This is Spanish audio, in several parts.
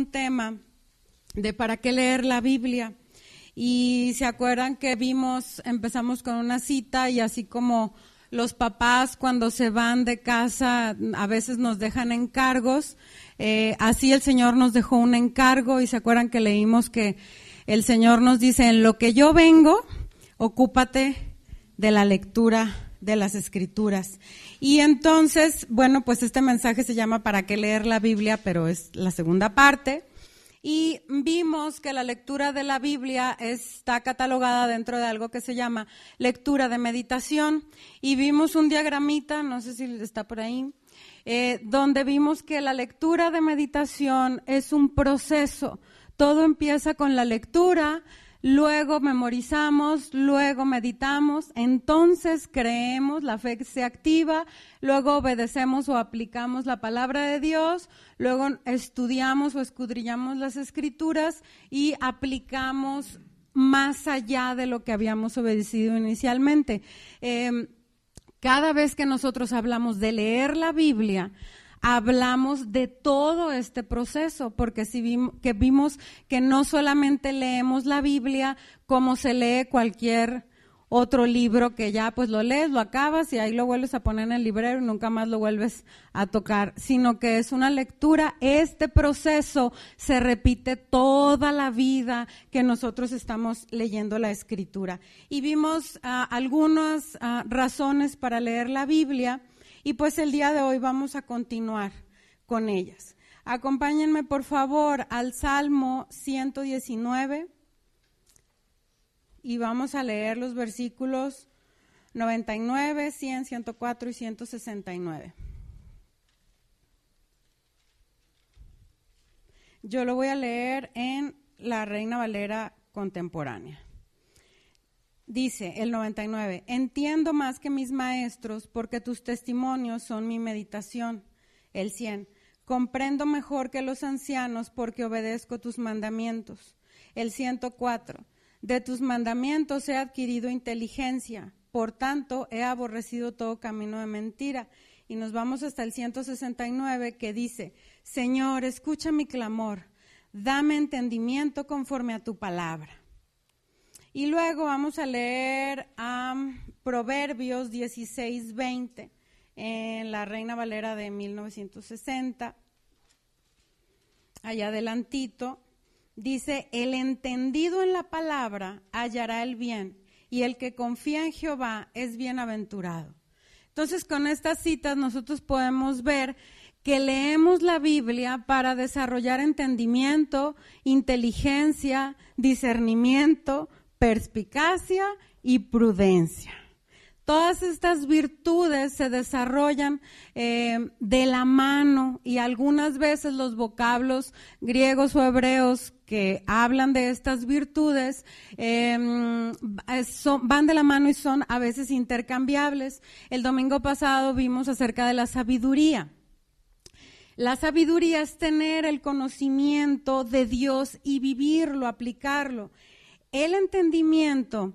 un tema de para qué leer la Biblia. Y se acuerdan que empezamos con una cita, y así como los papás cuando se van de casa a veces nos dejan encargos, así el Señor nos dejó un encargo, y se acuerdan que leímos que el Señor nos dice: en lo que yo vengo, ocúpate de la lectura de las Escrituras. Y entonces, bueno, pues este mensaje se llama ¿para qué leer la Biblia?, pero es la segunda parte. Y vimos que la lectura de la Biblia está catalogada dentro de algo que se llama lectura de meditación. Y vimos un diagramita, no sé si está por ahí, donde vimos que la lectura de meditación es un proceso. Todo empieza con la lectura, luego memorizamos, luego meditamos, entonces creemos, la fe se activa, luego obedecemos o aplicamos la palabra de Dios, luego estudiamos o escudriñamos las Escrituras y aplicamos más allá de lo que habíamos obedecido inicialmente. Cada vez que nosotros hablamos de leer la Biblia, hablamos de todo este proceso, porque vimos que no solamente leemos la Biblia como se lee cualquier otro libro, que ya pues lo lees, lo acabas y ahí lo vuelves a poner en el librero y nunca más lo vuelves a tocar, sino que es una lectura. Este proceso se repite toda la vida que nosotros estamos leyendo la Escritura. Y vimos algunas razones para leer la Biblia. Y pues el día de hoy vamos a continuar con ellas. Acompáñenme por favor al Salmo 119 y vamos a leer los versículos 99, 100, 104 y 169. Yo lo voy a leer en la Reina Valera contemporánea. Dice el 99, entiendo más que mis maestros porque tus testimonios son mi meditación. El 100, comprendo mejor que los ancianos porque obedezco tus mandamientos. El 104, de tus mandamientos he adquirido inteligencia, por tanto he aborrecido todo camino de mentira. Y nos vamos hasta el 169 que dice, Señor, escucha mi clamor, dame entendimiento conforme a tu palabra. Y luego vamos a leer Proverbios 16:20 en la Reina Valera de 1960. Allá adelantito dice, el entendido en la palabra hallará el bien, y el que confía en Jehová es bienaventurado. Entonces, con estas citas nosotros podemos ver que leemos la Biblia para desarrollar entendimiento, inteligencia, discernimiento, perspicacia y prudencia. Todas estas virtudes se desarrollan de la mano, y algunas veces los vocablos griegos o hebreos que hablan de estas virtudes van de la mano y son a veces intercambiables. El domingo pasado vimos acerca de la sabiduría. La sabiduría es tener el conocimiento de Dios y vivirlo, aplicarlo. El entendimiento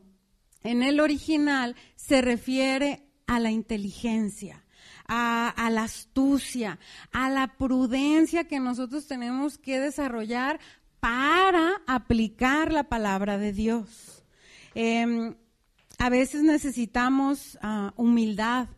en el original se refiere a la inteligencia, a la astucia, a la prudencia que nosotros tenemos que desarrollar para aplicar la palabra de Dios. A veces necesitamos humildad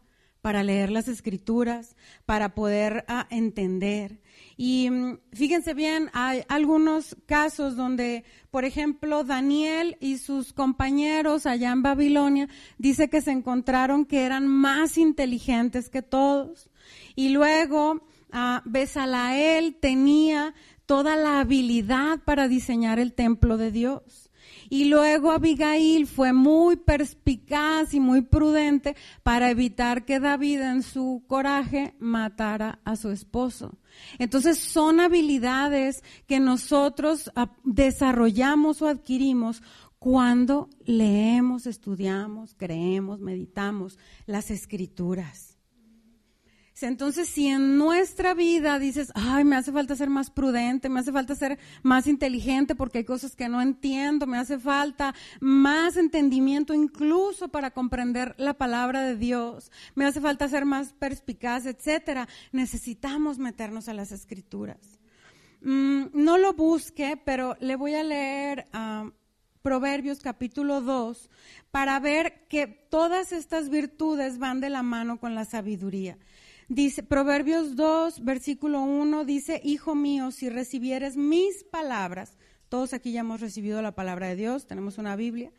para leer las Escrituras, para poder entender. Y fíjense bien, hay algunos casos donde, por ejemplo, Daniel y sus compañeros allá en Babilonia, dice que se encontraron que eran más inteligentes que todos. Y luego Bezaleel tenía toda la habilidad para diseñar el templo de Dios. Y luego Abigail fue muy perspicaz y muy prudente para evitar que David en su coraje matara a su esposo. Entonces son habilidades que nosotros desarrollamos o adquirimos cuando leemos, estudiamos, creemos, meditamos las Escrituras. Entonces, si en nuestra vida dices, ay, me hace falta ser más prudente, me hace falta ser más inteligente porque hay cosas que no entiendo, me hace falta más entendimiento incluso para comprender la palabra de Dios, me hace falta ser más perspicaz, etcétera, necesitamos meternos a las Escrituras. No lo busque, pero le voy a leer Proverbios capítulo 2 para ver que todas estas virtudes van de la mano con la sabiduría. Dice, Proverbios 2, versículo 1, dice, hijo mío, si recibieres mis palabras, todos aquí ya hemos recibido la palabra de Dios, tenemos una Biblia,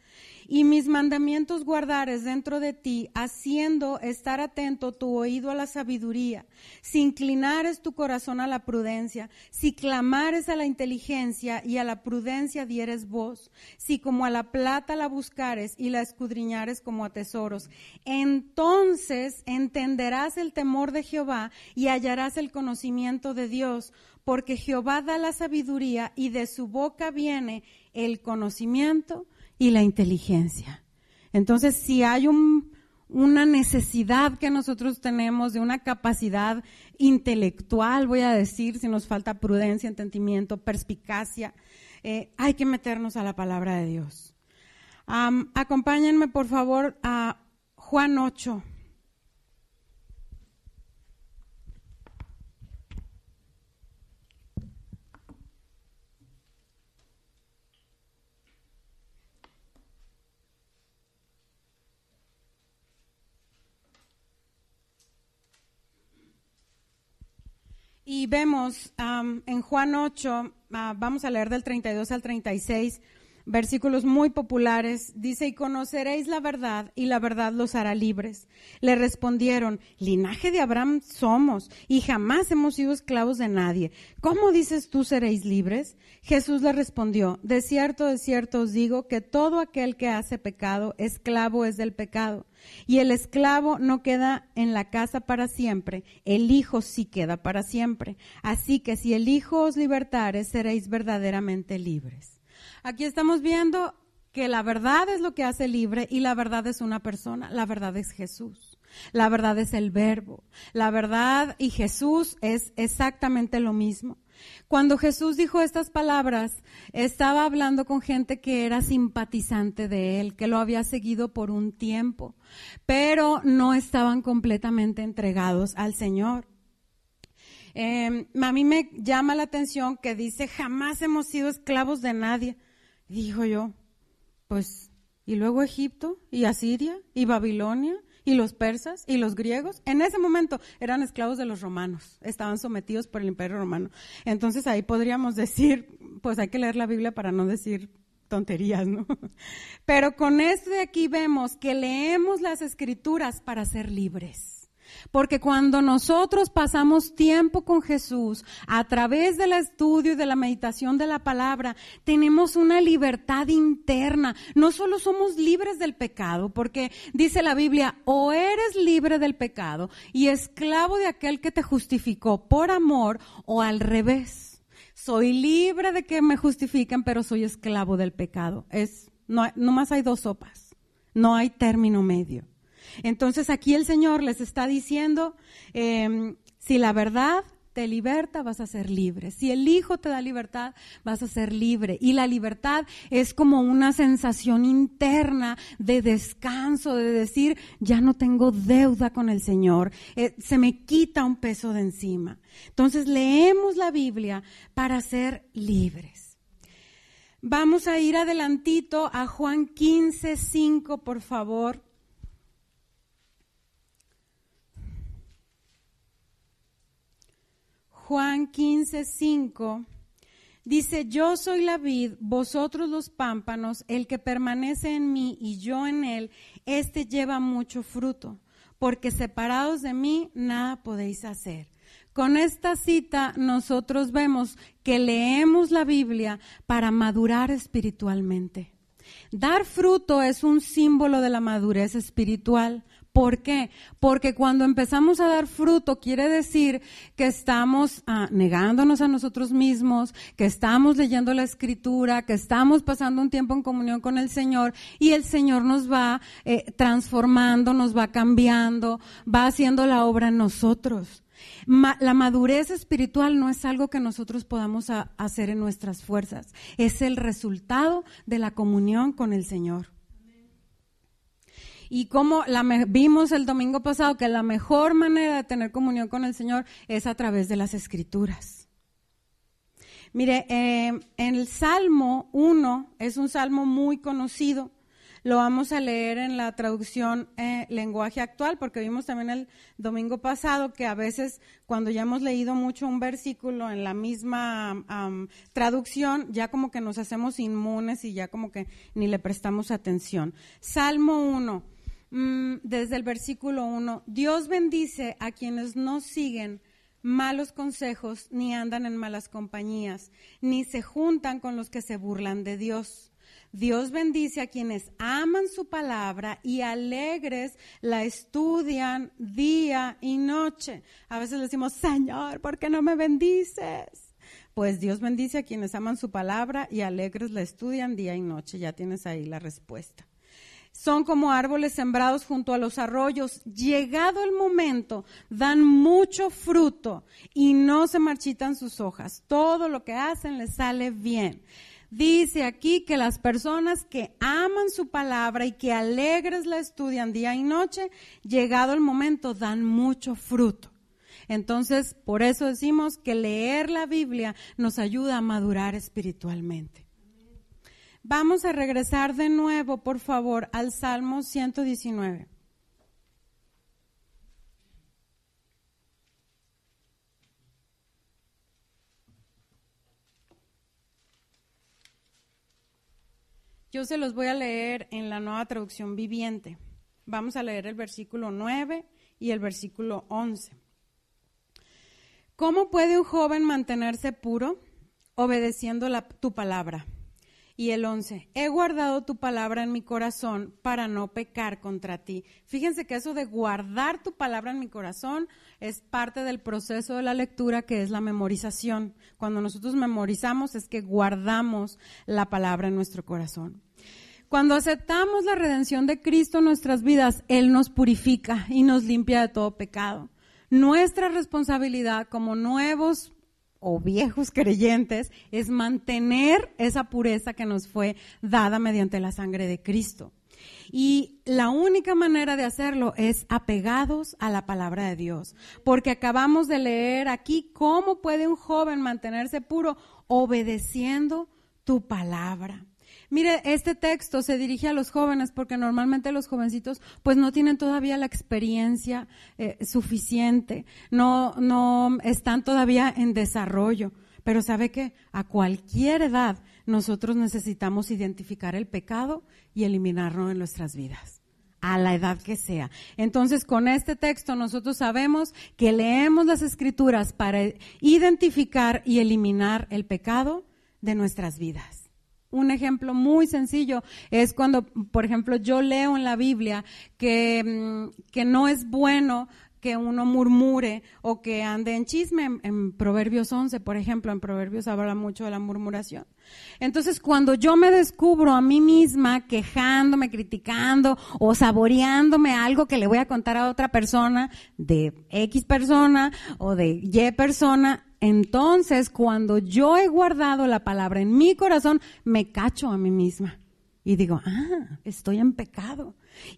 y mis mandamientos guardares dentro de ti, haciendo estar atento tu oído a la sabiduría, si inclinares tu corazón a la prudencia, si clamares a la inteligencia y a la prudencia dieres voz, si como a la plata la buscares y la escudriñares como a tesoros, entonces entenderás el temor de Jehová y hallarás el conocimiento de Dios, porque Jehová da la sabiduría y de su boca viene el conocimiento y la inteligencia. Entonces, si hay una necesidad que nosotros tenemos de una capacidad intelectual, voy a decir, si nos falta prudencia, entendimiento, perspicacia, hay que meternos a la palabra de Dios. Acompáñenme, por favor, a Juan 8. Y vemos en Juan 8, vamos a leer del 32 al 36, versículos muy populares, dice, y conoceréis la verdad, y la verdad los hará libres. Le respondieron, linaje de Abraham somos, y jamás hemos sido esclavos de nadie. ¿Cómo dices tú seréis libres? Jesús le respondió, de cierto os digo, que todo aquel que hace pecado, esclavo es del pecado. Y el esclavo no queda en la casa para siempre, el Hijo sí queda para siempre. Así que si el Hijo os libertare, seréis verdaderamente libres. Aquí estamos viendo que la verdad es lo que hace libre y la verdad es una persona, la verdad es Jesús. La verdad es el Verbo. La verdad y Jesús es exactamente lo mismo. Cuando Jesús dijo estas palabras, estaba hablando con gente que era simpatizante de él, que lo había seguido por un tiempo, pero no estaban completamente entregados al Señor. A mí me llama la atención que dice, jamás hemos sido esclavos de nadie. Y digo yo, pues, ¿y luego Egipto, y Asiria, y Babilonia, y los persas, y los griegos? En ese momento eran esclavos de los romanos, estaban sometidos por el Imperio Romano. Entonces ahí podríamos decir, pues hay que leer la Biblia para no decir tonterías, ¿no? Pero con esto de aquí vemos que leemos las Escrituras para ser libres. Porque cuando nosotros pasamos tiempo con Jesús, a través del estudio y de la meditación de la palabra, tenemos una libertad interna. No solo somos libres del pecado, porque dice la Biblia, o eres libre del pecado y esclavo de aquel que te justificó por amor, o al revés. Soy libre de que me justifiquen, pero soy esclavo del pecado. No más hay dos sopas, no hay término medio. Entonces aquí el Señor les está diciendo, si la verdad te liberta, vas a ser libre. Si el Hijo te da libertad, vas a ser libre. Y la libertad es como una sensación interna de descanso, de decir, ya no tengo deuda con el Señor, se me quita un peso de encima. Entonces leemos la Biblia para ser libres. Vamos a ir adelantito a Juan 15:5, por favor. Juan 15:5 dice, yo soy la vid, vosotros los pámpanos, el que permanece en mí y yo en él, este lleva mucho fruto, porque separados de mí nada podéis hacer. Con esta cita nosotros vemos que leemos la Biblia para madurar espiritualmente. Dar fruto es un símbolo de la madurez espiritual. ¿Por qué? Porque cuando empezamos a dar fruto quiere decir que estamos negándonos a nosotros mismos, que estamos leyendo la Escritura, que estamos pasando un tiempo en comunión con el Señor y el Señor nos va transformando, nos va cambiando, va haciendo la obra en nosotros. La madurez espiritual no es algo que nosotros podamos hacer en nuestras fuerzas, es el resultado de la comunión con el Señor. Y como vimos el domingo pasado que la mejor manera de tener comunión con el Señor es a través de las Escrituras. Mire, en el Salmo 1 es un salmo muy conocido. Lo vamos a leer en la traducción lenguaje actual, porque vimos también el domingo pasado que a veces cuando ya hemos leído mucho un versículo en la misma traducción, ya como que nos hacemos inmunes y ya como que ni le prestamos atención. Salmo 1, desde el versículo 1, Dios bendice a quienes no siguen malos consejos, ni andan en malas compañías, ni se juntan con los que se burlan de Dios. Dios bendice a quienes aman su palabra y alegres la estudian día y noche. A veces le decimos, Señor, ¿por qué no me bendices? Pues Dios bendice a quienes aman su palabra y alegres la estudian día y noche. Ya tienes ahí la respuesta. Son como árboles sembrados junto a los arroyos. Llegado el momento, dan mucho fruto y no se marchitan sus hojas. Todo lo que hacen les sale bien. Dice aquí que las personas que aman su palabra y que alegres la estudian día y noche, llegado el momento, dan mucho fruto. Entonces, por eso decimos que leer la Biblia nos ayuda a madurar espiritualmente. Vamos a regresar de nuevo, por favor, al Salmo 119. Yo se los voy a leer en la Nueva Traducción Viviente. Vamos a leer el versículo 9 y el versículo 11. ¿Cómo puede un joven mantenerse puro? Obedeciendo tu palabra. Y el 11, he guardado tu palabra en mi corazón para no pecar contra ti. Fíjense que eso de guardar tu palabra en mi corazón es parte del proceso de la lectura, que es la memorización. Cuando nosotros memorizamos es que guardamos la palabra en nuestro corazón. Cuando aceptamos la redención de Cristo en nuestras vidas, Él nos purifica y nos limpia de todo pecado. Nuestra responsabilidad como nuevos o viejos creyentes es mantener esa pureza que nos fue dada mediante la sangre de Cristo. Y la única manera de hacerlo es apegados a la palabra de Dios, porque acabamos de leer aquí cómo puede un joven mantenerse puro obedeciendo tu palabra. Mire, este texto se dirige a los jóvenes porque normalmente los jovencitos pues no tienen todavía la experiencia suficiente, no están todavía en desarrollo. Pero ¿sabe qué? A cualquier edad nosotros necesitamos identificar el pecado y eliminarlo en nuestras vidas, a la edad que sea. Entonces, con este texto nosotros sabemos que leemos las Escrituras para identificar y eliminar el pecado de nuestras vidas. Un ejemplo muy sencillo es cuando, por ejemplo, yo leo en la Biblia que no es bueno que uno murmure o que ande en chisme. En Proverbios 11, por ejemplo, en Proverbios habla mucho de la murmuración. Entonces, cuando yo me descubro a mí misma quejándome, criticando o saboreándome algo que le voy a contar a otra persona, de X persona o de Y persona, entonces cuando yo he guardado la palabra en mi corazón, me cacho a mí misma y digo, estoy en pecado.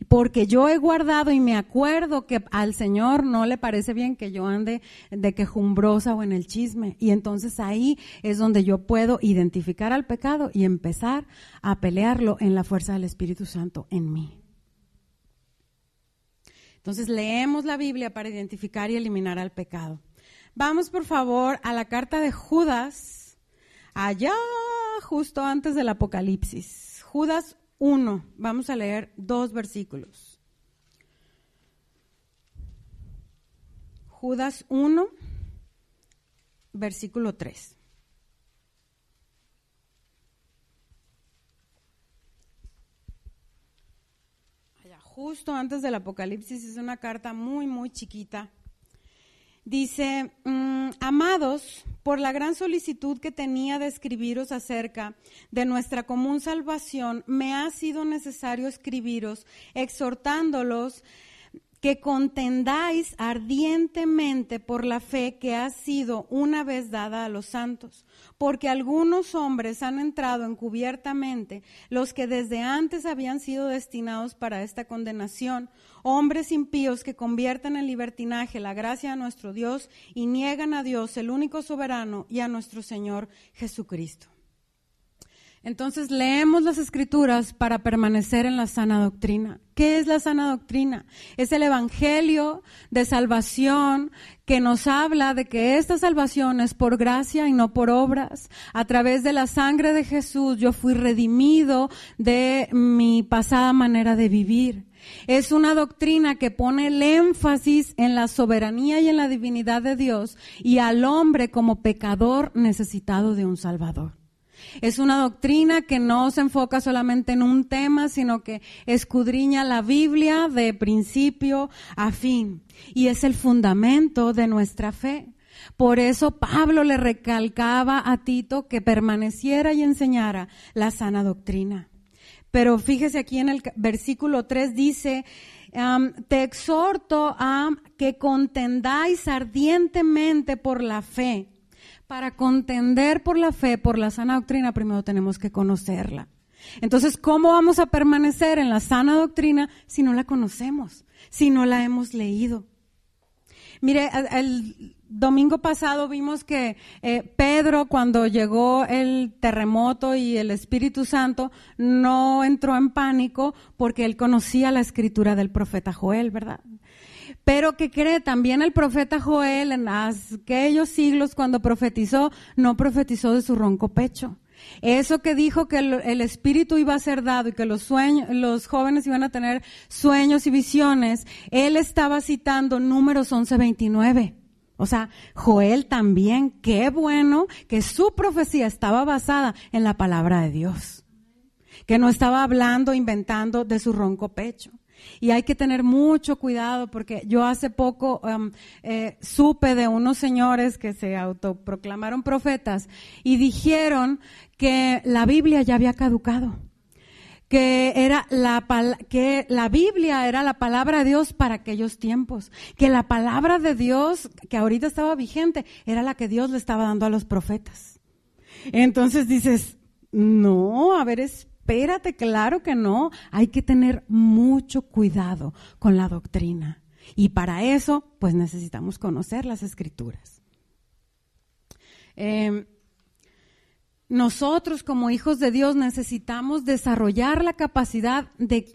Porque yo he guardado y me acuerdo que al Señor no le parece bien que yo ande de quejumbrosa o en el chisme. Y entonces ahí es donde yo puedo identificar al pecado y empezar a pelearlo en la fuerza del Espíritu Santo en mí. Entonces leemos la Biblia para identificar y eliminar al pecado. Vamos por favor a la carta de Judas, allá justo antes del Apocalipsis. Judas 1, vamos a leer 2 versículos. Judas 1, versículo 3. Allá, justo antes del Apocalipsis, es una carta muy, muy chiquita. Dice, amados, por la gran solicitud que tenía de escribiros acerca de nuestra común salvación, me ha sido necesario escribiros, exhortándolos que contendáis ardientemente por la fe que ha sido una vez dada a los santos, porque algunos hombres han entrado encubiertamente, los que desde antes habían sido destinados para esta condenación, hombres impíos que convierten en libertinaje la gracia de nuestro Dios y niegan a Dios, el único soberano, y a nuestro Señor Jesucristo. Entonces leemos las Escrituras para permanecer en la sana doctrina. ¿Qué es la sana doctrina? Es el evangelio de salvación que nos habla de que esta salvación es por gracia y no por obras. A través de la sangre de Jesús yo fui redimido de mi pasada manera de vivir. Es una doctrina que pone el énfasis en la soberanía y en la divinidad de Dios y al hombre como pecador necesitado de un Salvador. Es una doctrina que no se enfoca solamente en un tema, sino que escudriña la Biblia de principio a fin. Y es el fundamento de nuestra fe. Por eso Pablo le recalcaba a Tito que permaneciera y enseñara la sana doctrina. Pero fíjese aquí en el versículo 3 dice, te exhorto a que contendáis ardientemente por la fe. Para contender por la fe, por la sana doctrina, primero tenemos que conocerla. Entonces, ¿cómo vamos a permanecer en la sana doctrina si no la conocemos, si no la hemos leído? Mire, el domingo pasado vimos que Pedro, cuando llegó el terremoto y el Espíritu Santo, no entró en pánico porque él conocía la escritura del profeta Joel, ¿verdad? Pero ¿qué cree? También el profeta Joel en aquellos siglos cuando profetizó, no profetizó de su ronco pecho. Eso que dijo que el Espíritu iba a ser dado y que los jóvenes iban a tener sueños y visiones, él estaba citando Números 11:29. O sea, Joel también, qué bueno que su profecía estaba basada en la palabra de Dios. Que no estaba hablando, inventando de su ronco pecho. Y hay que tener mucho cuidado porque yo hace poco supe de unos señores que se autoproclamaron profetas y dijeron que la Biblia ya había caducado, que la Biblia era la palabra de Dios para aquellos tiempos, que la palabra de Dios que ahorita estaba vigente era la que Dios le estaba dando a los profetas. Entonces dices, no, a ver, espérate, claro que no, hay que tener mucho cuidado con la doctrina y para eso pues necesitamos conocer las Escrituras. Nosotros como hijos de Dios necesitamos desarrollar la capacidad de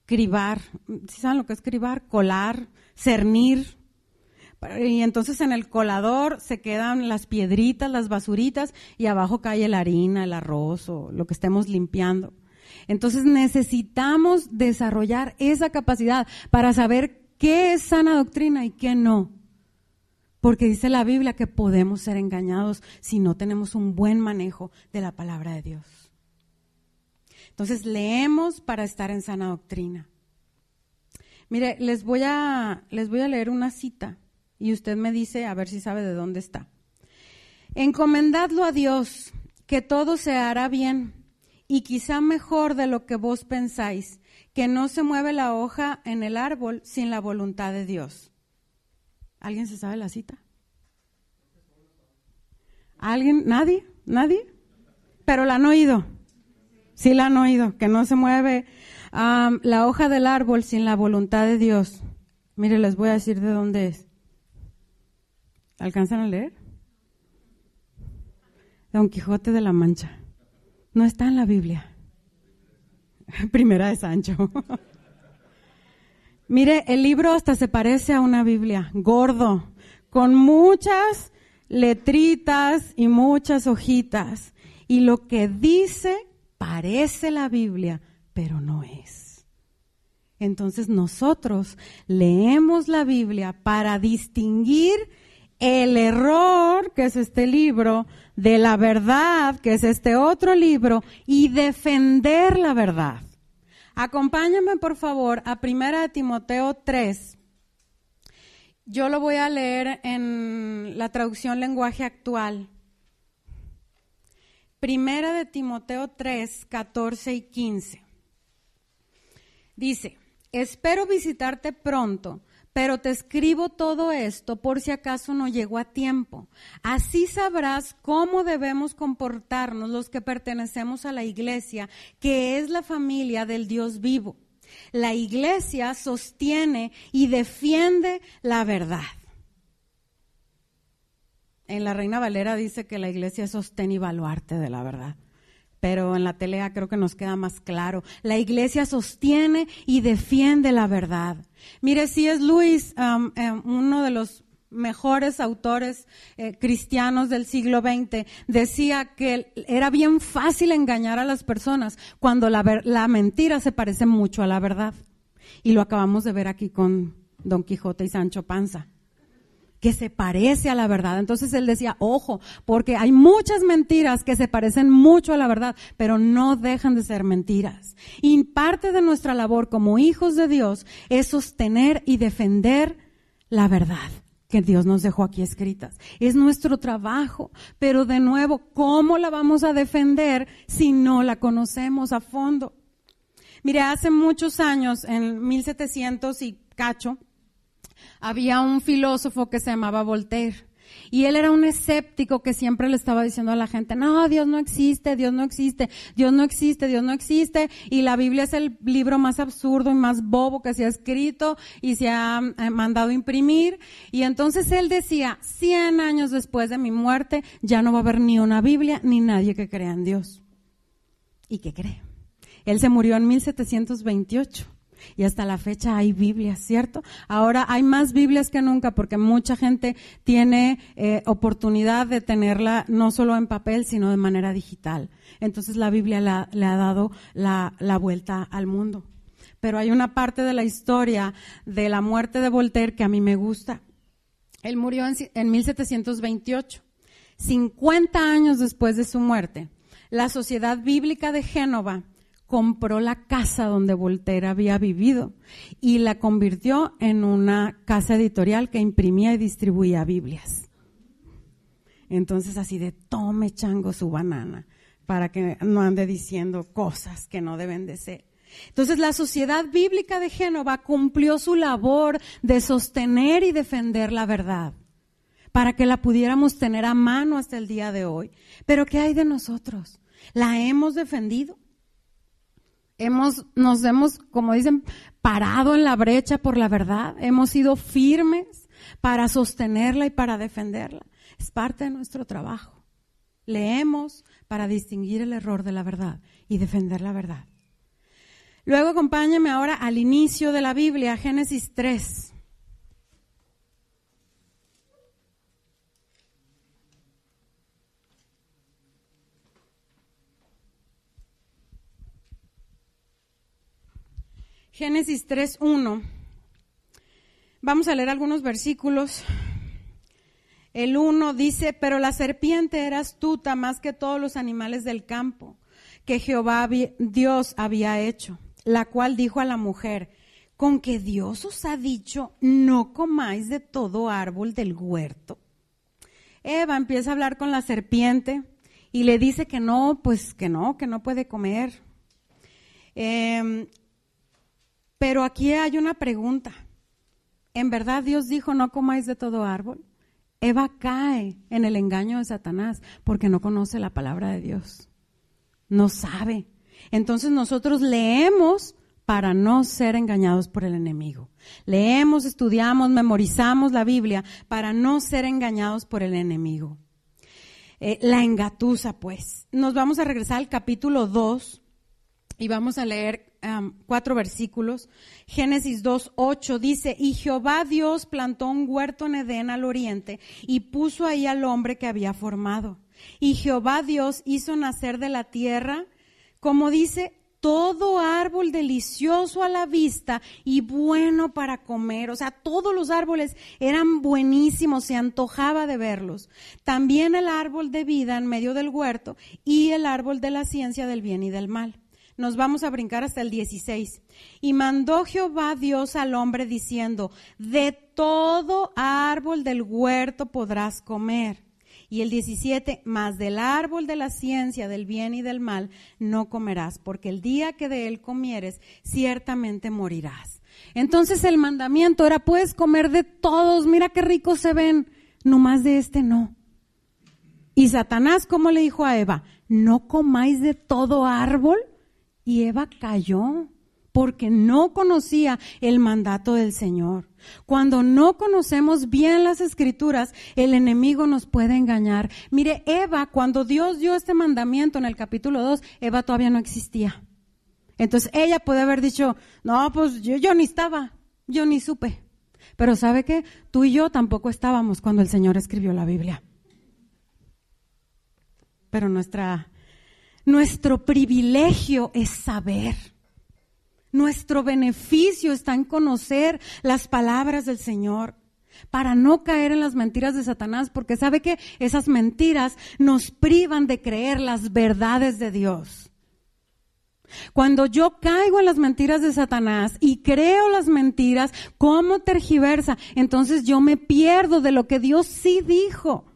cribar, ¿sí saben lo que es cribar? Colar, cernir. Y entonces en el colador se quedan las piedritas, las basuritas y abajo cae la harina, el arroz o lo que estemos limpiando. Entonces necesitamos desarrollar esa capacidad para saber qué es sana doctrina y qué no. Porque dice la Biblia que podemos ser engañados si no tenemos un buen manejo de la palabra de Dios. Entonces leemos para estar en sana doctrina. Mire, les voy a leer una cita. Y usted me dice, a ver si sabe de dónde está. Encomendadlo a Dios, que todo se hará bien, y quizá mejor de lo que vos pensáis, que no se mueve la hoja en el árbol sin la voluntad de Dios. ¿Alguien se sabe la cita? ¿Alguien? ¿Nadie? ¿Nadie? Pero la han oído. Sí la han oído, que no se mueve la hoja del árbol sin la voluntad de Dios. Mire, les voy a decir de dónde es. ¿Alcanzan a leer? Don Quijote de la Mancha. No está en la Biblia. Primera de Sancho. Mire, el libro hasta se parece a una Biblia, gordo, con muchas letritas y muchas hojitas. Y lo que dice parece la Biblia, pero no es. Entonces nosotros leemos la Biblia para distinguir el error, que es este libro, de la verdad, que es este otro libro, y defender la verdad. Acompáñame, por favor, a 1 Timoteo 3. Yo lo voy a leer en la traducción lenguaje actual. 1 Timoteo 3, 14 y 15. Dice, espero visitarte pronto, pero te escribo todo esto por si acaso no llego a tiempo. Así sabrás cómo debemos comportarnos los que pertenecemos a la iglesia, que es la familia del Dios vivo. La iglesia sostiene y defiende la verdad. En la Reina Valera dice que la iglesia es sostén y baluarte de la verdad. Pero en la Telea creo que nos queda más claro. La iglesia sostiene y defiende la verdad. Mire, C.S. Lewis, uno de los mejores autores cristianos del siglo XX, decía que era bien fácil engañar a las personas cuando la mentira se parece mucho a la verdad. Y lo acabamos de ver aquí con Don Quijote y Sancho Panza, que se parece a la verdad. Entonces él decía, ojo, porque hay muchas mentiras que se parecen mucho a la verdad, pero no dejan de ser mentiras. Y parte de nuestra labor como hijos de Dios es sostener y defender la verdad que Dios nos dejó aquí escritas. Es nuestro trabajo, pero de nuevo, ¿cómo la vamos a defender si no la conocemos a fondo? Mire, hace muchos años, en 1700 y cacho, había un filósofo que se llamaba Voltaire, y él era un escéptico que siempre le estaba diciendo a la gente, no, Dios no existe, Dios no existe, Dios no existe, Dios no existe, y la Biblia es el libro más absurdo y más bobo que se ha escrito y se ha mandado imprimir. Y entonces él decía, 100 años después de mi muerte ya no va a haber ni una Biblia ni nadie que crea en Dios. ¿Y qué cree? Él se murió en 1728. Y hasta la fecha hay Biblias, ¿cierto? Ahora hay más Biblias que nunca porque mucha gente tiene oportunidad de tenerla no solo en papel, sino de manera digital. Entonces la Biblia le ha dado la vuelta al mundo. Pero hay una parte de la historia de la muerte de Voltaire que a mí me gusta. Él murió en 1728. 50 años después de su muerte, la Sociedad Bíblica de Génova compró la casa donde Voltaire había vivido y la convirtió en una casa editorial que imprimía y distribuía Biblias. Entonces así de tome chango su banana para que no ande diciendo cosas que no deben de ser. Entonces la Sociedad Bíblica de Génova cumplió su labor de sostener y defender la verdad para que la pudiéramos tener a mano hasta el día de hoy. Pero ¿qué hay de nosotros? ¿La hemos defendido? Nos hemos, como dicen, parado en la brecha por la verdad. Hemos sido firmes para sostenerla y para defenderla. Es parte de nuestro trabajo. Leemos para distinguir el error de la verdad y defender la verdad. Luego acompáñame ahora al inicio de la Biblia, Génesis 3. Génesis 3:1. Vamos a leer algunos versículos. El 1 dice, pero la serpiente era astuta más que todos los animales del campo que Jehová Dios había hecho, la cual dijo a la mujer, ¿con que Dios os ha dicho, no comáis de todo árbol del huerto? Eva empieza a hablar con la serpiente y le dice que no, pues que no puede comer. Pero aquí hay una pregunta. ¿En verdad Dios dijo no comáis de todo árbol? Eva cae en el engaño de Satanás porque no conoce la palabra de Dios. No sabe. Entonces nosotros leemos para no ser engañados por el enemigo. Leemos, estudiamos, memorizamos la Biblia para no ser engañados por el enemigo. La engatusa, pues. Nos vamos a regresar al capítulo 2 y vamos a leer 4 versículos. Génesis 2:8 dice, y Jehová Dios plantó un huerto en Edén al oriente y puso ahí al hombre que había formado. Y Jehová Dios hizo nacer de la tierra, como dice, todo árbol delicioso a la vista y bueno para comer. O sea, todos los árboles eran buenísimos, se antojaba de verlos. También el árbol de vida en medio del huerto y el árbol de la ciencia del bien y del mal. Nos vamos a brincar hasta el 16. Y mandó Jehová Dios al hombre diciendo, de todo árbol del huerto podrás comer, Y el 17, mas del árbol de la ciencia del bien y del mal no comerás, porque el día que de él comieres, ciertamente morirás. Entonces el mandamiento era, puedes comer de todos, mira qué ricos se ven, nomás de este no. Y Satanás, ¿cómo le dijo a Eva? No comáis de todo árbol. Y Eva cayó, porque no conocía el mandato del Señor. Cuando no conocemos bien las Escrituras, el enemigo nos puede engañar. Mire, Eva, cuando Dios dio este mandamiento en el capítulo 2, Eva todavía no existía. Entonces ella puede haber dicho, no, pues yo ni estaba, yo ni supe. Pero ¿sabe qué? Tú y yo tampoco estábamos cuando el Señor escribió la Biblia. Pero nuestro privilegio es saber. Nuestro beneficio está en conocer las palabras del Señor para no caer en las mentiras de Satanás, porque sabe que esas mentiras nos privan de creer las verdades de Dios. Cuando yo caigo en las mentiras de Satanás y creo las mentiras, ¿cómo tergiversa? Entonces yo me pierdo de lo que Dios sí dijo.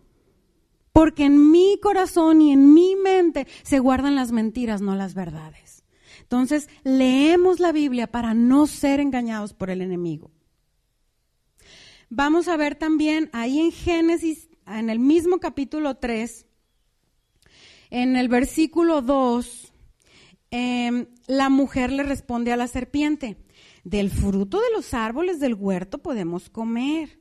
Porque en mi corazón y en mi mente se guardan las mentiras, no las verdades. Entonces, leemos la Biblia para no ser engañados por el enemigo. Vamos a ver también ahí en Génesis, en el mismo capítulo 3, en el versículo 2, la mujer le responde a la serpiente, del fruto de los árboles del huerto podemos comer.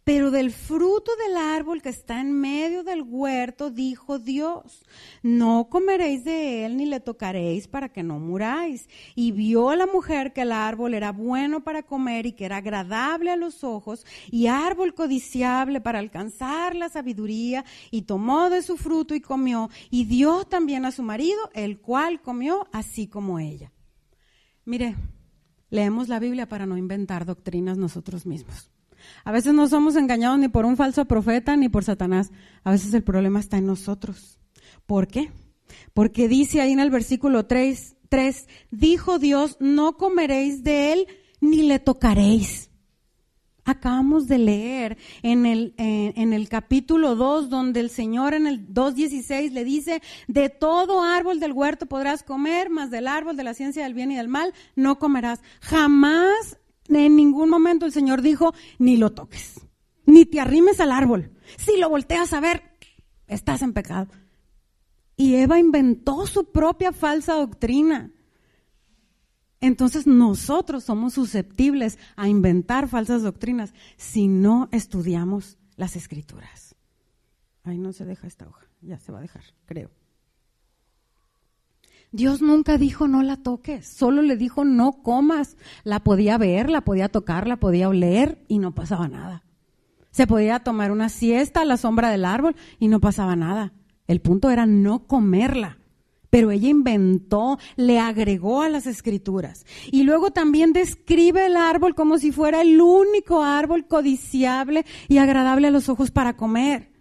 Pero del fruto del árbol que está en medio del huerto, dijo Dios, no comeréis de él ni le tocaréis para que no muráis. Y vio la mujer que el árbol era bueno para comer y que era agradable a los ojos y árbol codiciable para alcanzar la sabiduría, y tomó de su fruto y comió, y dio también a su marido, el cual comió así como ella. Mire, leemos la Biblia para no inventar doctrinas nosotros mismos. A veces no somos engañados ni por un falso profeta ni por Satanás. A veces el problema está en nosotros. ¿Por qué? Porque dice ahí en el versículo 3, dijo Dios, no comeréis de él ni le tocaréis. Acabamos de leer en el capítulo 2, donde el Señor en el 2:16 le dice, de todo árbol del huerto podrás comer, mas del árbol de la ciencia del bien y del mal no comerás. Jamás en ningún momento el Señor dijo, ni lo toques, ni te arrimes al árbol. Si lo volteas a ver, estás en pecado. Y Eva inventó su propia falsa doctrina. Entonces nosotros somos susceptibles a inventar falsas doctrinas si no estudiamos las Escrituras. Ay, no se deja esta hoja, ya se va a dejar, creo. Dios nunca dijo no la toques, solo le dijo no comas. La podía ver, la podía tocar, la podía oler y no pasaba nada. Se podía tomar una siesta a la sombra del árbol y no pasaba nada. El punto era no comerla. Pero ella inventó, le agregó a las Escrituras. Y luego también describe el árbol como si fuera el único árbol codiciable y agradable a los ojos para comer.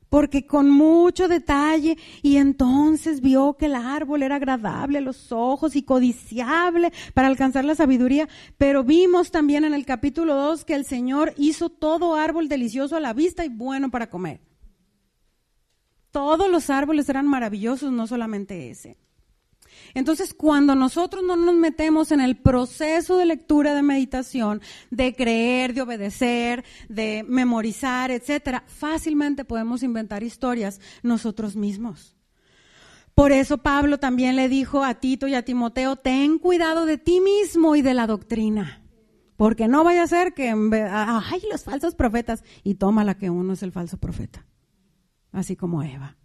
Porque con mucho detalle, y entonces vio que el árbol era agradable a los ojos y codiciable para alcanzar la sabiduría. Pero vimos también en el capítulo 2 que el Señor hizo todo árbol delicioso a la vista y bueno para comer. Todos los árboles eran maravillosos, no solamente ese. Entonces, cuando nosotros no nos metemos en el proceso de lectura, de meditación, de creer, de obedecer, de memorizar, etcétera, fácilmente podemos inventar historias nosotros mismos. Por eso Pablo también le dijo a Tito y a Timoteo, ten cuidado de ti mismo y de la doctrina, porque no vaya a ser que, ay, los falsos profetas, y tómala que uno es el falso profeta, así como Eva.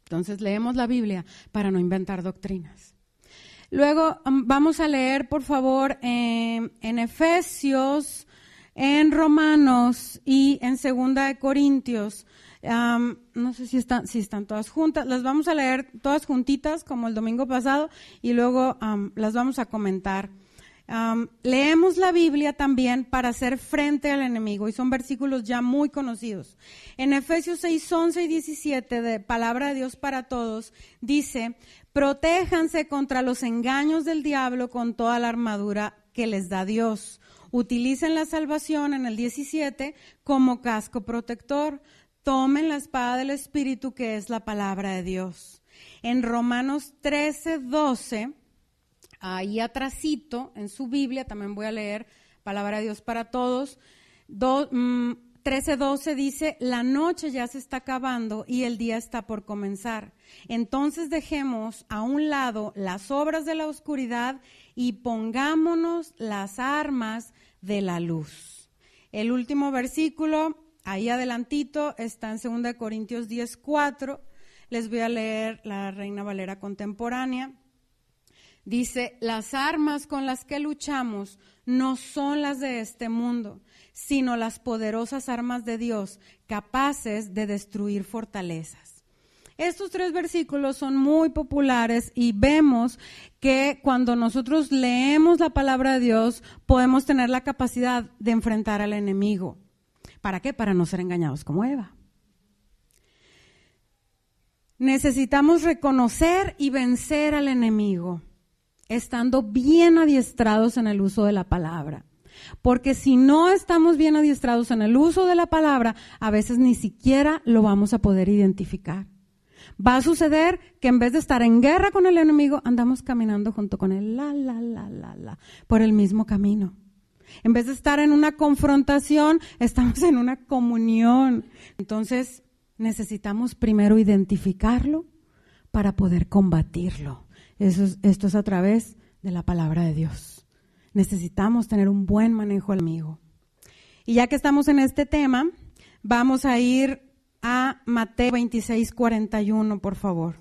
Entonces leemos la Biblia para no inventar doctrinas. Luego vamos a leer, por favor, en Efesios, en Romanos y en 2 de Corintios. No sé si están todas juntas. Las vamos a leer todas juntitas como el domingo pasado y luego las vamos a comentar. Leemos la Biblia también para hacer frente al enemigo y son versículos ya muy conocidos. En Efesios 6, 11 y 17 de Palabra de Dios para Todos dice, protéjanse contra los engaños del diablo con toda la armadura que les da Dios. Utilicen la salvación en el 17 como casco protector. tomen la espada del Espíritu, que es la palabra de Dios. En Romanos 13:12, ahí atrasito en su Biblia, también voy a leer Palabra de Dios para Todos, 13:12 dice: la noche ya se está acabando y el día está por comenzar. Entonces dejemos a un lado las obras de la oscuridad y pongámonos las armas de la luz. El último versículo, ahí adelantito, está en 2 Corintios 10:4. Les voy a leer la Reina Valera contemporánea. Dice: las armas con las que luchamos no son las de este mundo, sino las poderosas armas de Dios, capaces de destruir fortalezas. Estos 3 versículos son muy populares y vemos que cuando nosotros leemos la palabra de Dios, podemos tener la capacidad de enfrentar al enemigo. ¿Para qué? Para no ser engañados como Eva. Necesitamos reconocer y vencer al enemigo, estando bien adiestrados en el uso de la palabra. Porque si no estamos bien adiestrados en el uso de la palabra, a veces ni siquiera lo vamos a poder identificar. Va a suceder que en vez de estar en guerra con el enemigo, andamos caminando junto con él, por el mismo camino. En vez de estar en una confrontación, estamos en una comunión. Entonces, necesitamos primero identificarlo para poder combatirlo. Esto es a través de la palabra de Dios. Necesitamos tener un buen manejo del enemigo. Y ya que estamos en este tema, vamos a ir a Mateo 26:41, por favor.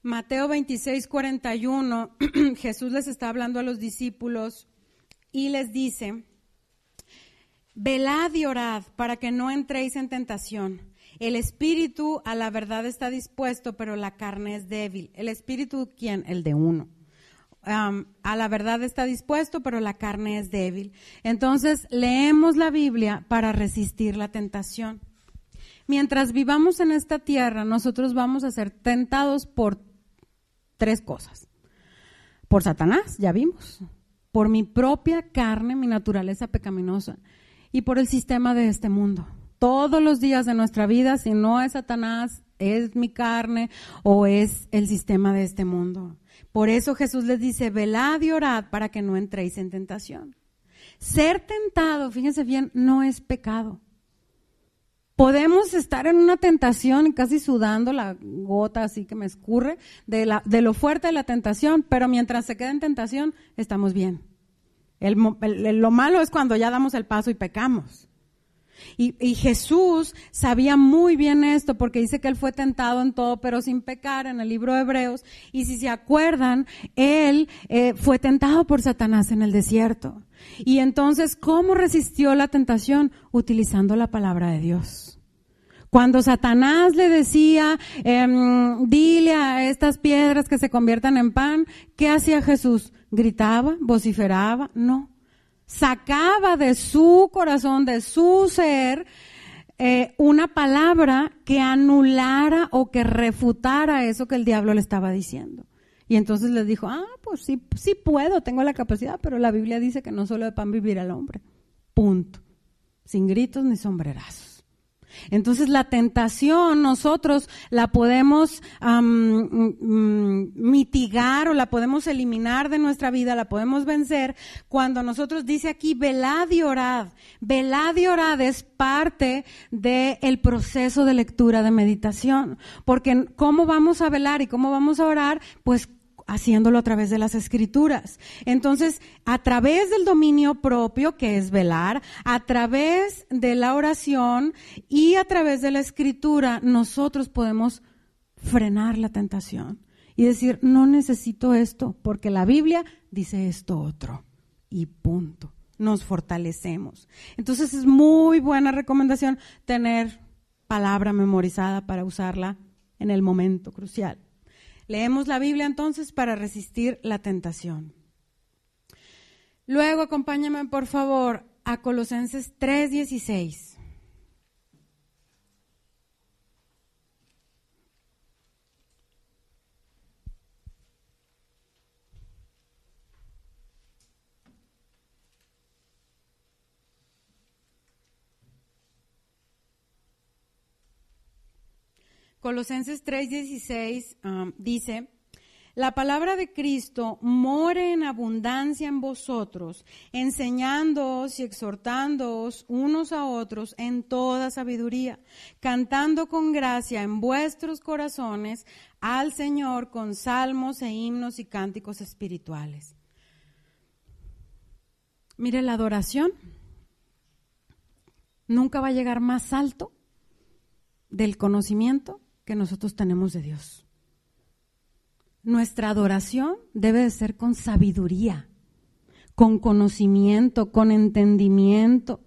Mateo 26:41, Jesús les está hablando a los discípulos y les dice: velad y orad para que no entréis en tentación. El espíritu a la verdad está dispuesto, pero la carne es débil. ¿El espíritu quién? El de uno. A la verdad está dispuesto, pero la carne es débil. Entonces, leemos la Biblia para resistir la tentación. Mientras vivamos en esta tierra, nosotros vamos a ser tentados por 3 cosas. Por Satanás, ya vimos. Por mi propia carne, mi naturaleza pecaminosa. Y por el sistema de este mundo. Todos los días de nuestra vida, si no es Satanás, es mi carne o es el sistema de este mundo. Por eso Jesús les dice: velad y orad para que no entréis en tentación. Ser tentado, fíjense bien, no es pecado. Podemos estar en una tentación y casi sudando la gota así que me escurre de lo fuerte de la tentación, pero mientras se queda en tentación, estamos bien. Lo malo es cuando ya damos el paso y pecamos. Y Jesús sabía muy bien esto porque dice que Él fue tentado en todo, pero sin pecar, en el libro de Hebreos. Y si se acuerdan, Él fue tentado por Satanás en el desierto. Y entonces, ¿cómo resistió la tentación? Utilizando la palabra de Dios. Cuando Satanás le decía, dile a estas piedras que se conviertan en pan, ¿qué hacía Jesús? ¿Gritaba? ¿Vociferaba? No. Sacaba de su corazón, de su ser, una palabra que anulara o que refutara eso que el diablo le estaba diciendo. Y entonces les dijo: pues sí puedo, tengo la capacidad, pero la Biblia dice que no solo de pan vivirá el hombre. Punto. Sin gritos ni sombrerazos. Entonces la tentación nosotros la podemos mitigar o la podemos eliminar de nuestra vida, la podemos vencer cuando nosotros, dice aquí, velad y orad. Velad y orad es parte del proceso de lectura, de meditación, porque ¿cómo vamos a velar y cómo vamos a orar? Pues haciéndolo a través de las Escrituras. Entonces, a través del dominio propio, que es velar, a través de la oración y a través de la Escritura, nosotros podemos frenar la tentación y decir: no necesito esto, porque la Biblia dice esto otro. Y punto. Nos fortalecemos. Entonces, es muy buena recomendación tener palabra memorizada para usarla en el momento crucial. Leemos la Biblia entonces para resistir la tentación. Luego acompáñame por favor a Colosenses 3:16. Colosenses 3:16 dice: la palabra de Cristo more en abundancia en vosotros, enseñándoos y exhortándoos unos a otros en toda sabiduría, cantando con gracia en vuestros corazones al Señor con salmos e himnos y cánticos espirituales. Mire, la adoración nunca va a llegar más alto del conocimiento que nosotros tenemos de Dios. Nuestra adoración debe de ser con sabiduría, con conocimiento, con entendimiento.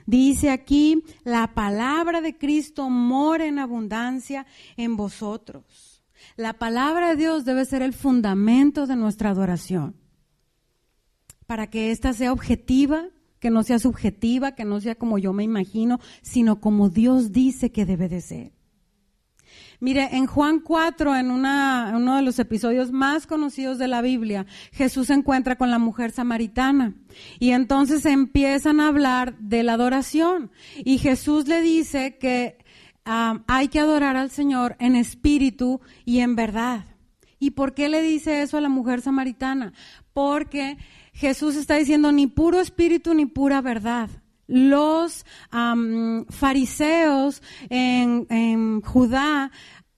Dice aquí, la palabra de Cristo mora en abundancia en vosotros. La palabra de Dios debe ser el fundamento de nuestra adoración. Para que ésta sea objetiva, que no sea subjetiva, que no sea como yo me imagino, sino como Dios dice que debe de ser. Mire, en Juan 4, en uno de los episodios más conocidos de la Biblia, Jesús se encuentra con la mujer samaritana y entonces empiezan a hablar de la adoración y Jesús le dice que hay que adorar al Señor en espíritu y en verdad. ¿Y por qué le dice eso a la mujer samaritana? Porque Jesús está diciendo ni puro espíritu ni pura verdad. Los fariseos en Judá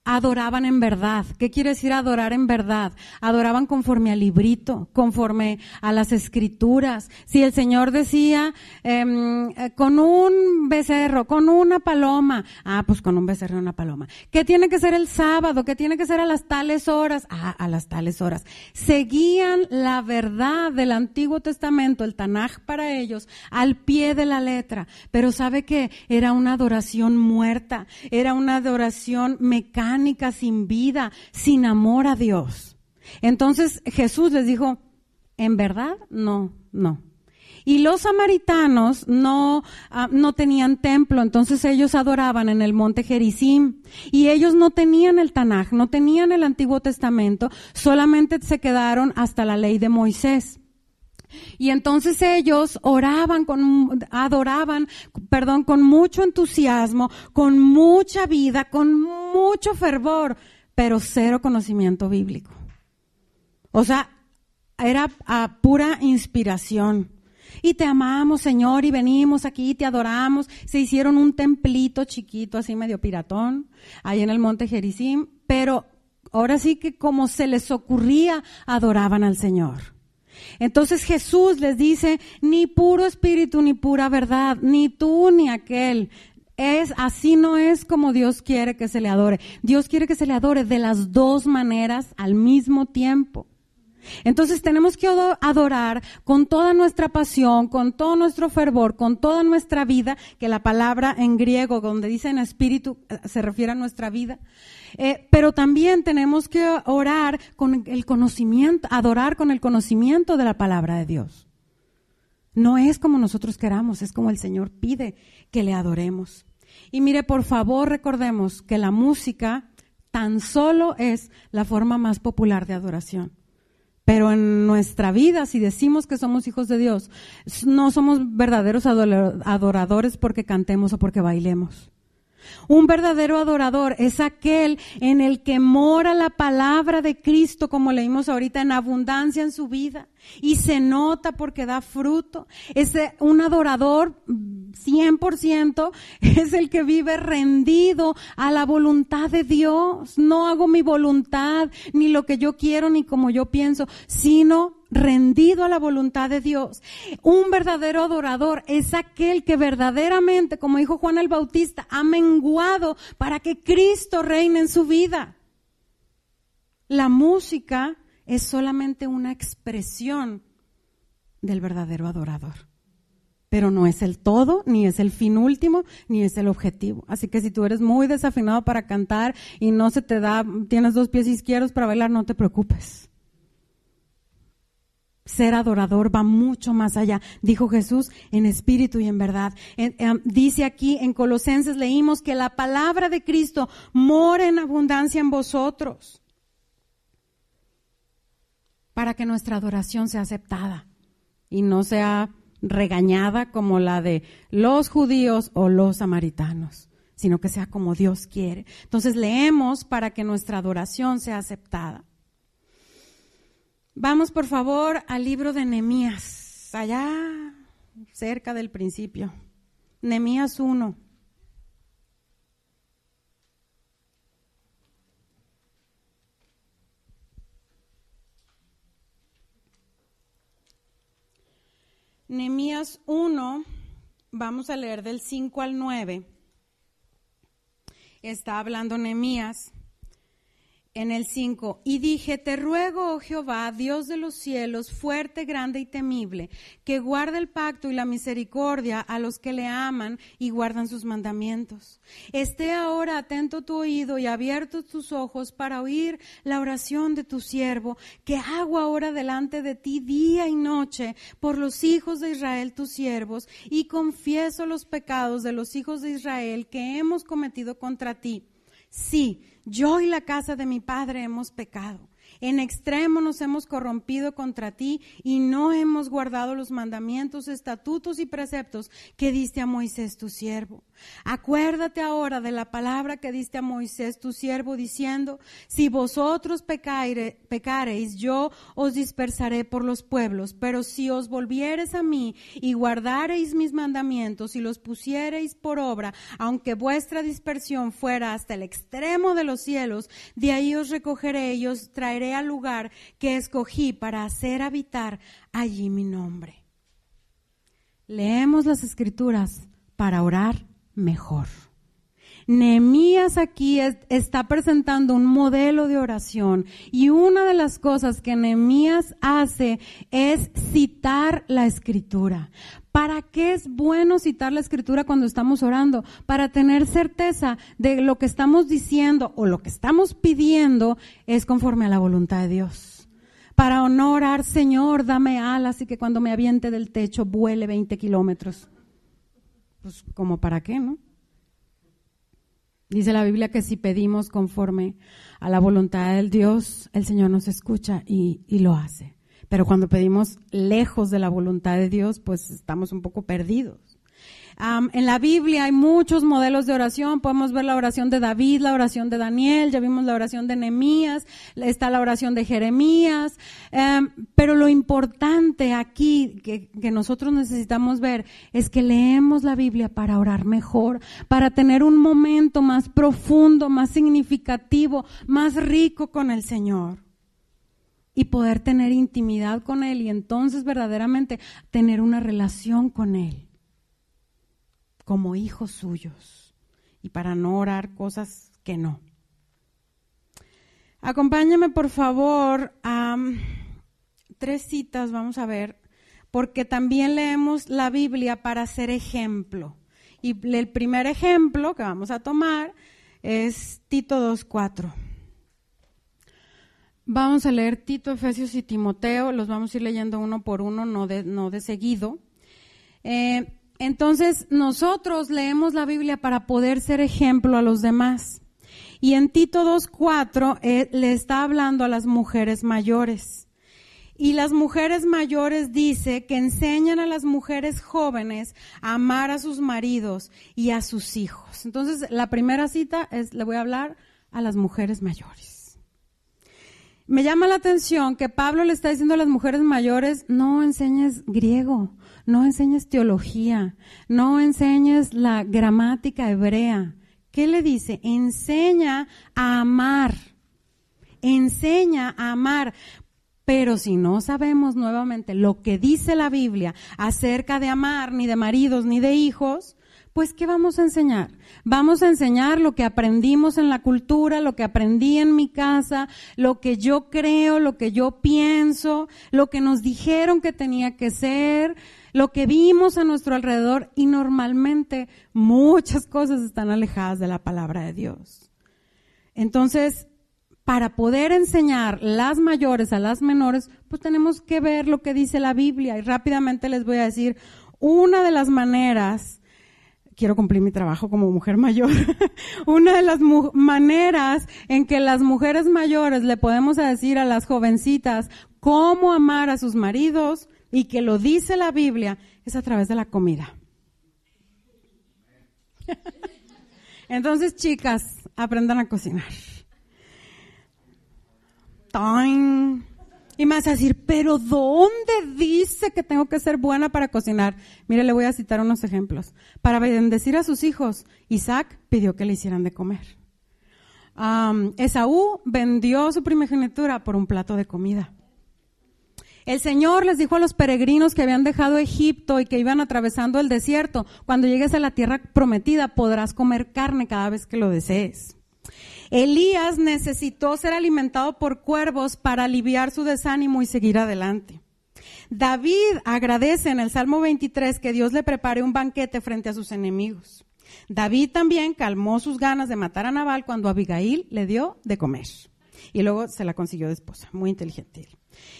adoraban en verdad. ¿Qué quiere decir adorar en verdad? Adoraban conforme al librito, conforme a las escrituras. Si el Señor decía con un becerro, con una paloma, pues con un becerro y una paloma. ¿Qué tiene que ser el sábado? ¿Qué tiene que ser a las tales horas? A las tales horas. Seguían la verdad del Antiguo Testamento, el Tanaj para ellos, al pie de la letra. Pero ¿sabe qué? Era una adoración muerta, era una adoración mecánica, sin vida, sin amor a Dios. Entonces Jesús les dijo, ¿en verdad? No. Y los samaritanos no tenían templo, entonces ellos adoraban en el monte Gerizim y ellos no tenían el Tanaj, no tenían el Antiguo Testamento, solamente se quedaron hasta la ley de Moisés. Y entonces ellos adoraban con mucho entusiasmo, con mucha vida, con mucho fervor, pero cero conocimiento bíblico. O sea, era a pura inspiración. Y te amamos, Señor, y venimos aquí, te adoramos. Se hicieron un templito chiquito, así medio piratón, ahí en el monte Gerizim, pero ahora sí que como se les ocurría, adoraban al Señor. Entonces Jesús les dice, ni puro espíritu, ni pura verdad, ni tú, ni aquel. Así no es como Dios quiere que se le adore. Dios quiere que se le adore de las dos maneras al mismo tiempo. Entonces tenemos que adorar con toda nuestra pasión, con todo nuestro fervor, con toda nuestra vida, que la palabra en griego donde dice en espíritu se refiere a nuestra vida. Pero también tenemos que orar con el conocimiento, adorar con el conocimiento de la palabra de Dios. No es como nosotros queramos, es como el Señor pide que le adoremos. Y mire, por favor, recordemos que la música tan solo es la forma más popular de adoración. Pero en nuestra vida, si decimos que somos hijos de Dios, no somos verdaderos adoradores porque cantemos o porque bailemos. Un verdadero adorador es aquel en el que mora la palabra de Cristo, como leímos ahorita, en abundancia en su vida. Y se nota porque da fruto. Un adorador 100% es el que vive rendido a la voluntad de Dios. No hago mi voluntad, ni lo que yo quiero, ni como yo pienso, sino rendido a la voluntad de Dios. Un verdadero adorador es aquel que verdaderamente, como dijo Juan el Bautista, ha menguado para que Cristo reine en su vida. La música es solamente una expresión del verdadero adorador, pero no es el todo, ni es el fin último, ni es el objetivo. Así que si tú eres muy desafinado para cantar y no se te da, tienes 2 pies izquierdos para bailar, no te preocupes. Ser adorador va mucho más allá, dijo Jesús, en espíritu y en verdad. Dice aquí en Colosenses, leímos que la palabra de Cristo mora en abundancia en vosotros, para que nuestra adoración sea aceptada y no sea regañada como la de los judíos o los samaritanos, sino que sea como Dios quiere. Entonces leemos para que nuestra adoración sea aceptada. Vamos por favor al libro de Nehemías, allá cerca del principio. Nehemías 1. Nehemías 1, vamos a leer del 5 al 9. Está hablando Nehemías en el 5. Y dije, te ruego, oh Jehová, Dios de los cielos, fuerte, grande y temible, que guarde el pacto y la misericordia a los que le aman y guardan sus mandamientos. Esté ahora atento tu oído y abiertos tus ojos para oír la oración de tu siervo, que hago ahora delante de ti día y noche por los hijos de Israel, tus siervos, y confieso los pecados de los hijos de Israel que hemos cometido contra ti. Sí, yo y la casa de mi padre hemos pecado. En extremo nos hemos corrompido contra ti y no hemos guardado los mandamientos, estatutos y preceptos que diste a Moisés tu siervo. Acuérdate ahora de la palabra que diste a Moisés tu siervo, diciendo, si vosotros pecareis, yo os dispersaré por los pueblos, pero si os volviereis a mí y guardareis mis mandamientos y los pusiereis por obra, aunque vuestra dispersión fuera hasta el extremo de los cielos, de ahí os recogeré y os traeré al lugar que escogí para hacer habitar allí mi nombre. Leemos las Escrituras para orar mejor. Nehemías aquí está presentando un modelo de oración y una de las cosas que Nehemías hace es citar la Escritura. ¿Para qué es bueno citar la Escritura cuando estamos orando? Para tener certeza de lo que estamos diciendo o lo que estamos pidiendo es conforme a la voluntad de Dios. Para no orar, Señor, dame alas y que cuando me aviente del techo vuele 20 kilómetros. Pues, ¿como para qué, no? Dice la Biblia que si pedimos conforme a la voluntad del Dios, el Señor nos escucha y lo hace. Pero cuando pedimos lejos de la voluntad de Dios, pues estamos un poco perdidos. En la Biblia hay muchos modelos de oración. Podemos ver la oración de David, la oración de Daniel, ya vimos la oración de Nehemías, está la oración de Jeremías. Pero lo importante aquí que nosotros necesitamos ver es que leemos la Biblia para orar mejor, para tener un momento más profundo, más significativo, más rico con el Señor. Y poder tener intimidad con Él y entonces verdaderamente tener una relación con Él como hijos suyos y para no orar cosas que no. Acompáñame por favor a 3 citas, vamos a ver, porque también leemos la Biblia para ser ejemplo. Y el primer ejemplo que vamos a tomar es Tito 2:4. Vamos a leer Tito, Efesios y Timoteo, los vamos a ir leyendo uno por uno, no de seguido. Entonces, nosotros leemos la Biblia para poder ser ejemplo a los demás. Y en Tito 2:4 le está hablando a las mujeres mayores. Y las mujeres mayores dice que enseñan a las mujeres jóvenes a amar a sus maridos y a sus hijos. Entonces, la primera cita le voy a hablar a las mujeres mayores. Me llama la atención que Pablo le está diciendo a las mujeres mayores, no enseñes griego, no enseñes teología, no enseñes la gramática hebrea. ¿Qué le dice? Enseña a amar, enseña a amar. Pero si no sabemos nuevamente lo que dice la Biblia acerca de amar, ni de maridos, ni de hijos, pues ¿qué vamos a enseñar? Vamos a enseñar lo que aprendimos en la cultura, lo que aprendí en mi casa, lo que yo creo, lo que yo pienso, lo que nos dijeron que tenía que ser, lo que vimos a nuestro alrededor y normalmente muchas cosas están alejadas de la palabra de Dios. Entonces, para poder enseñar las mayores a las menores, pues tenemos que ver lo que dice la Biblia y rápidamente les voy a decir una de las maneras. Quiero cumplir mi trabajo como mujer mayor. Una de las maneras en que las mujeres mayores le podemos decir a las jovencitas cómo amar a sus maridos y que lo dice la Biblia es a través de la comida. Entonces, chicas, aprendan a cocinar. ¡Toin! Y me vas a decir, ¿pero dónde dice que tengo que ser buena para cocinar? Mire, le voy a citar unos ejemplos. Para bendecir a sus hijos, Isaac pidió que le hicieran de comer. Esaú vendió su primogenitura por un plato de comida. El Señor les dijo a los peregrinos que habían dejado Egipto y que iban atravesando el desierto, cuando llegues a la tierra prometida podrás comer carne cada vez que lo desees. Elías necesitó ser alimentado por cuervos para aliviar su desánimo y seguir adelante. David agradece en el Salmo 23 que Dios le prepare un banquete frente a sus enemigos. David también calmó sus ganas de matar a Nabal cuando Abigail le dio de comer. Y luego se la consiguió de esposa, muy inteligente.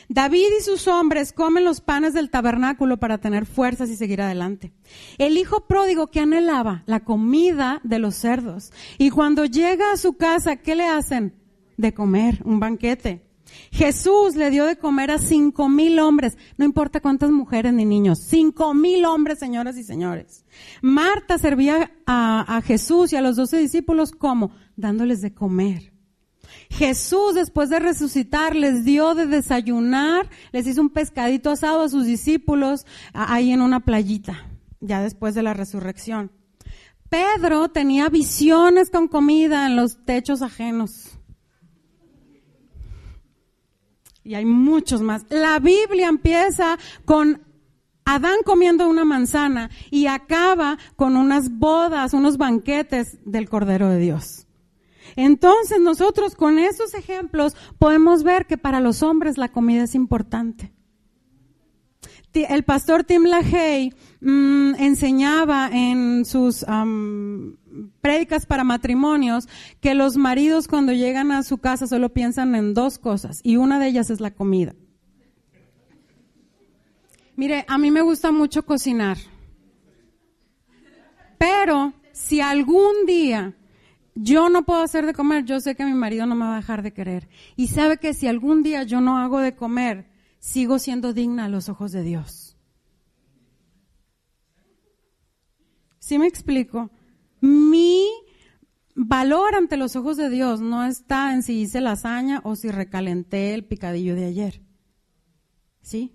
David y sus hombres comen los panes del tabernáculo para tener fuerzas y seguir adelante. El hijo pródigo que anhelaba la comida de los cerdos. Y cuando llega a su casa, ¿qué le hacen? De comer, un banquete. Jesús le dio de comer a 5,000 hombres, no importa cuántas mujeres ni niños, 5,000 hombres, señoras y señores. Marta servía a Jesús y a los 12 discípulos, ¿cómo? Dándoles de comer. Jesús, después de resucitar, les dio de desayunar, les hizo un pescadito asado a sus discípulos ahí en una playita, ya después de la resurrección. Pedro tenía visiones con comida en los techos ajenos. Y hay muchos más. La Biblia empieza con Adán comiendo una manzana y acaba con unas bodas, unos banquetes del Cordero de Dios. Entonces nosotros con esos ejemplos podemos ver que para los hombres la comida es importante. El pastor Tim LaHaye enseñaba en sus prédicas para matrimonios que los maridos cuando llegan a su casa solo piensan en 2 cosas y una de ellas es la comida. Mire, a mí me gusta mucho cocinar, pero si algún día yo no puedo hacer de comer, yo sé que mi marido no me va a dejar de querer. Y sabe que si algún día yo no hago de comer, sigo siendo digna a los ojos de Dios. ¿Sí me explico? Mi valor ante los ojos de Dios no está en si hice lasaña o si recalenté el picadillo de ayer. ¿Sí?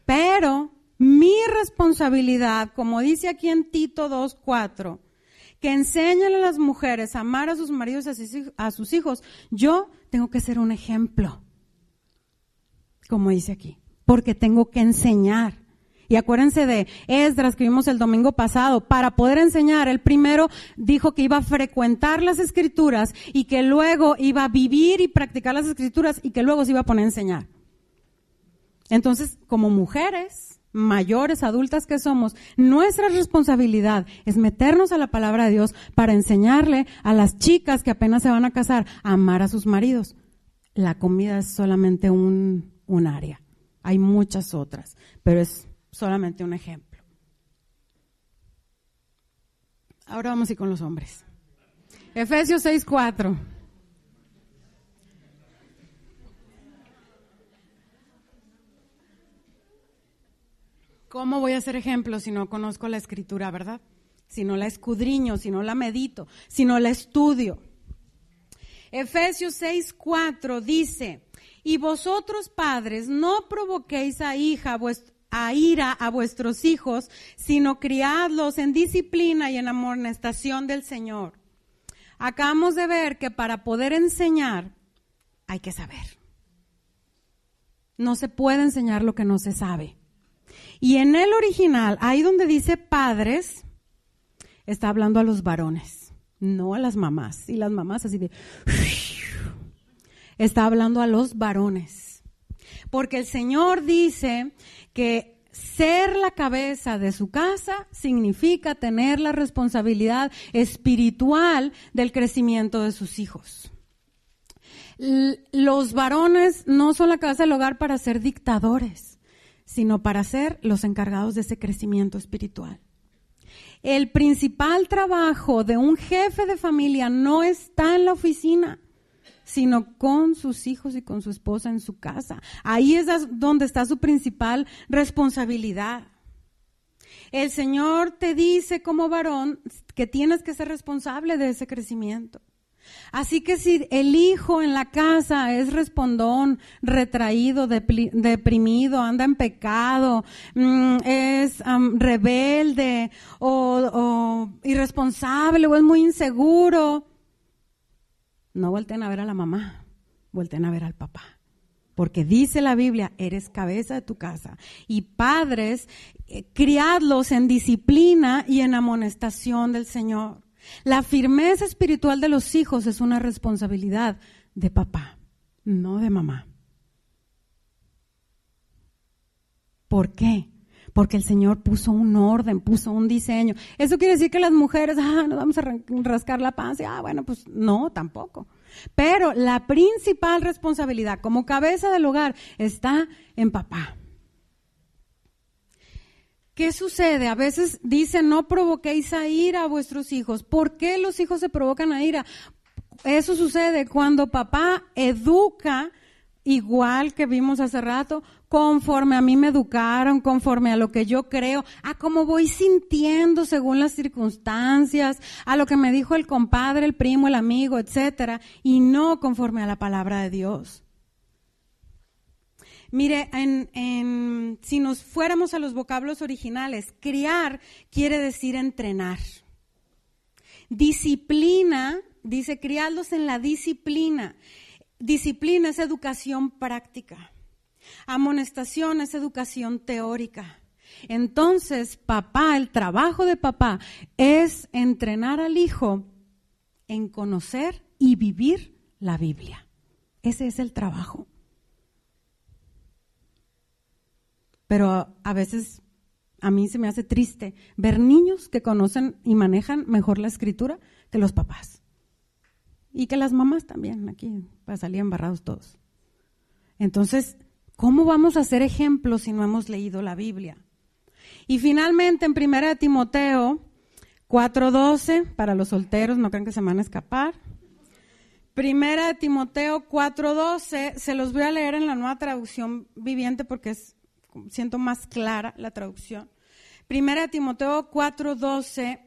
Pero mi responsabilidad, como dice aquí en Tito 2:4, que enseñan a las mujeres a amar a sus maridos y a sus hijos, yo tengo que ser un ejemplo, como dice aquí, porque tengo que enseñar. Y acuérdense de Esdras que vimos el domingo pasado, para poder enseñar, él primero dijo que iba a frecuentar las escrituras y que luego iba a vivir y practicar las escrituras y que luego se iba a poner a enseñar. Entonces, como mujeres mayores, adultas que somos, nuestra responsabilidad es meternos a la palabra de Dios para enseñarle a las chicas que apenas se van a casar a amar a sus maridos. La comida es solamente un área, hay muchas otras, pero es solamente un ejemplo. Ahora vamos a ir con los hombres. Efesios 6:4. ¿Cómo voy a ser ejemplo si no conozco la escritura, verdad? Si no la escudriño, si no la medito, si no la estudio. Efesios 6:4 dice, y vosotros padres no provoquéis a ira a vuestros hijos, sino criadlos en disciplina y en amonestación del Señor. Acabamos de ver que para poder enseñar hay que saber. No se puede enseñar lo que no se sabe. Y en el original, ahí donde dice padres, está hablando a los varones, no a las mamás. Y las mamás así de... Está hablando a los varones. Porque el Señor dice que ser la cabeza de su casa significa tener la responsabilidad espiritual del crecimiento de sus hijos. Los varones no son la cabeza del hogar para ser dictadores, sino para ser los encargados de ese crecimiento espiritual. El principal trabajo de un jefe de familia no está en la oficina, sino con sus hijos y con su esposa en su casa. Ahí es donde está su principal responsabilidad. El Señor te dice como varón que tienes que ser responsable de ese crecimiento. Así que si el hijo en la casa es respondón, retraído, deprimido, anda en pecado, es rebelde o irresponsable o es muy inseguro, no volteen a ver a la mamá, volteen a ver al papá. Porque dice la Biblia, eres cabeza de tu casa. Y padres, criadlos en disciplina y en amonestación del Señor. La firmeza espiritual de los hijos es una responsabilidad de papá, no de mamá. ¿Por qué? Porque el Señor puso un orden, puso un diseño. ¿Eso quiere decir que las mujeres, nos vamos a rascar la panza? Bueno, pues no, tampoco. Pero la principal responsabilidad como cabeza del hogar está en papá. ¿Qué sucede? A veces dicen, no provoquéis a ira a vuestros hijos. ¿Por qué los hijos se provocan a ira? Eso sucede cuando papá educa, igual que vimos hace rato, conforme a mí me educaron, conforme a lo que yo creo, a cómo voy sintiendo según las circunstancias, a lo que me dijo el compadre, el primo, el amigo, etcétera, y no conforme a la palabra de Dios. Mire, si nos fuéramos a los vocablos originales, criar quiere decir entrenar. Disciplina, dice, criarlos en la disciplina. Disciplina es educación práctica. Amonestación es educación teórica. Entonces, papá, el trabajo de papá es entrenar al hijo en conocer y vivir la Biblia. Ese es el trabajo. Pero a veces a mí se me hace triste ver niños que conocen y manejan mejor la escritura que los papás. Y que las mamás también, aquí salían embarrados todos. Entonces, ¿cómo vamos a ser ejemplos si no hemos leído la Biblia? Y finalmente en 1 Timoteo 4:12, para los solteros, no crean que se me van a escapar. 1 Timoteo 4:12, se los voy a leer en la Nueva Traducción Viviente porque siento más clara la traducción. 1 Timoteo 4:12,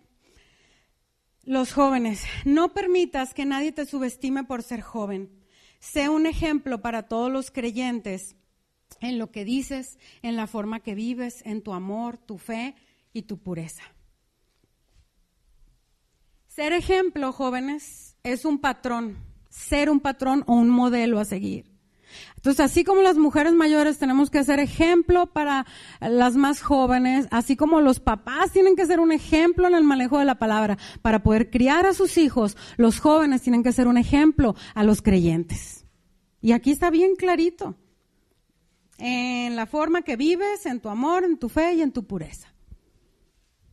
los jóvenes, no permitas que nadie te subestime por ser joven. Sé un ejemplo para todos los creyentes en lo que dices, en la forma que vives, en tu amor, tu fe y tu pureza. Ser ejemplo, jóvenes, es un patrón, ser un patrón o un modelo a seguir. Entonces, así como las mujeres mayores tenemos que ser ejemplo para las más jóvenes, así como los papás tienen que ser un ejemplo en el manejo de la palabra para poder criar a sus hijos, los jóvenes tienen que ser un ejemplo a los creyentes. Y aquí está bien clarito, en la forma que vives, en tu amor, en tu fe y en tu pureza.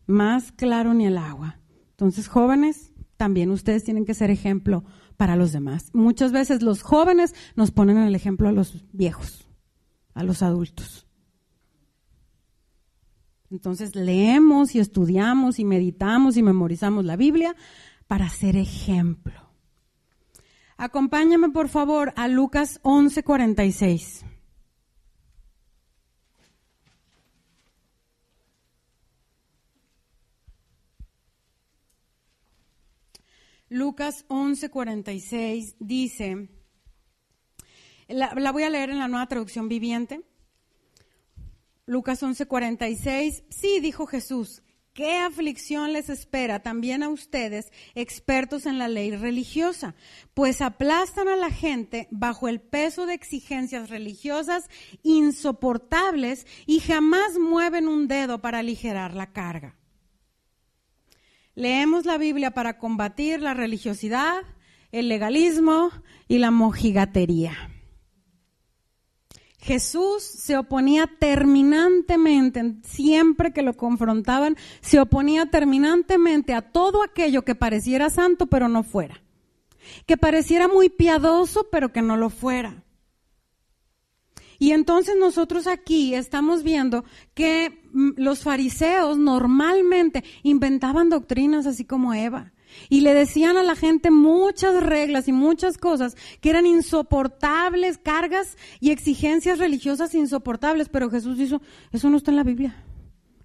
Más claro ni el agua. Entonces, jóvenes, también ustedes tienen que ser ejemplo para los demás. Muchas veces los jóvenes nos ponen el ejemplo a los viejos, a los adultos. Entonces leemos y estudiamos y meditamos y memorizamos la Biblia para ser ejemplo. Acompáñame por favor a Lucas 11:46. Lucas 11:46 dice, la voy a leer en la Nueva Traducción Viviente. Lucas 11:46, sí, dijo Jesús, ¿qué aflicción les espera también a ustedes, expertos en la ley religiosa? Pues aplastan a la gente bajo el peso de exigencias religiosas insoportables y jamás mueven un dedo para aligerar la carga. Leemos la Biblia para combatir la religiosidad, el legalismo y la mojigatería. Jesús se oponía terminantemente, siempre que lo confrontaban, se oponía terminantemente a todo aquello que pareciera santo pero no fuera, que pareciera muy piadoso pero que no lo fuera. Y entonces nosotros aquí estamos viendo que los fariseos normalmente inventaban doctrinas así como Eva y le decían a la gente muchas reglas y muchas cosas que eran insoportables, cargas y exigencias religiosas insoportables, pero Jesús dijo, eso no está en la Biblia.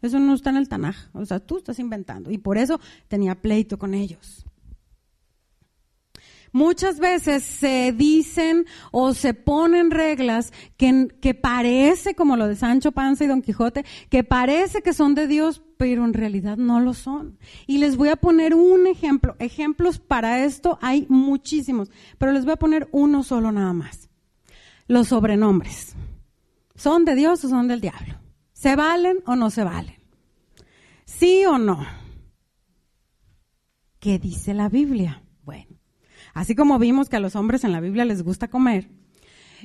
Eso no está en el Tanaj. O sea, tú estás inventando. Y por eso tenía pleito con ellos. Muchas veces se dicen o se ponen reglas que parece, como lo de Sancho Panza y Don Quijote, que parece que son de Dios, pero en realidad no lo son. Y les voy a poner un ejemplo. Ejemplos para esto hay muchísimos, pero les voy a poner uno solo nada más. Los sobrenombres. ¿Son de Dios o son del diablo? ¿Se valen o no se valen? ¿Sí o no? ¿Qué dice la Biblia? Bueno. Así como vimos que a los hombres en la Biblia les gusta comer,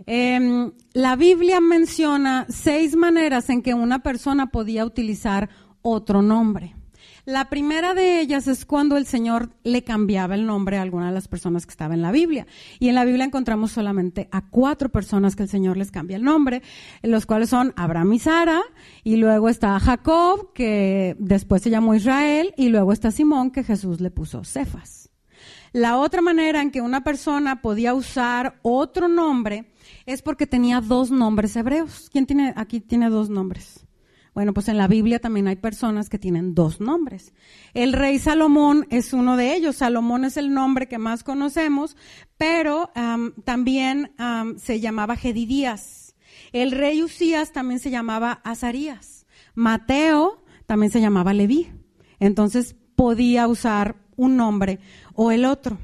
la Biblia menciona 6 maneras en que una persona podía utilizar otro nombre. La primera de ellas es cuando el Señor le cambiaba el nombre a alguna de las personas que estaba en la Biblia. Y en la Biblia encontramos solamente a 4 personas que el Señor les cambia el nombre, los cuales son Abraham y Sara, y luego está Jacob, que después se llamó Israel, y luego está Simón, que Jesús le puso Cefas. La otra manera en que una persona podía usar otro nombre es porque tenía 2 nombres hebreos. ¿Quién aquí tiene 2 nombres? Bueno, pues en la Biblia también hay personas que tienen 2 nombres. El rey Salomón es uno de ellos. Salomón es el nombre que más conocemos, pero también se llamaba Jedidías. El rey Usías también se llamaba Azarías. Mateo también se llamaba Leví. Entonces podía usar un nombre o el otro.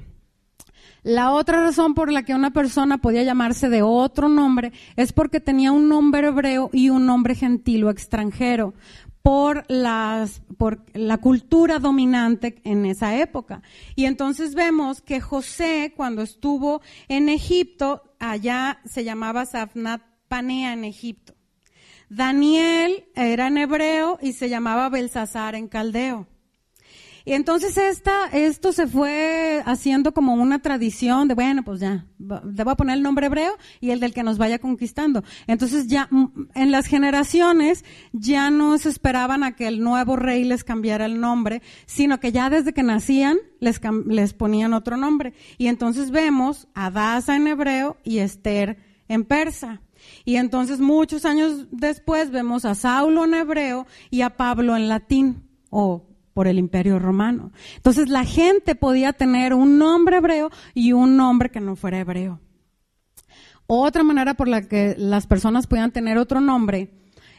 La otra razón por la que una persona podía llamarse de otro nombre es porque tenía un nombre hebreo y un nombre gentil o extranjero por la cultura dominante en esa época. Y entonces vemos que José, cuando estuvo en Egipto, allá se llamaba Safnat Panea en Egipto. Daniel era en hebreo y se llamaba Belsasar en caldeo. Y entonces esto se fue haciendo como una tradición de, bueno, pues ya, te voy a poner el nombre hebreo y el del que nos vaya conquistando. Entonces ya en las generaciones ya no se esperaban a que el nuevo rey les cambiara el nombre, sino que ya desde que nacían les ponían otro nombre. Y entonces vemos a Adasa en hebreo y Esther en persa. Y entonces muchos años después vemos a Saulo en hebreo y a Pablo en latín o por el Imperio Romano. Entonces la gente podía tener un nombre hebreo y un nombre que no fuera hebreo. Otra manera por la que las personas podían tener otro nombre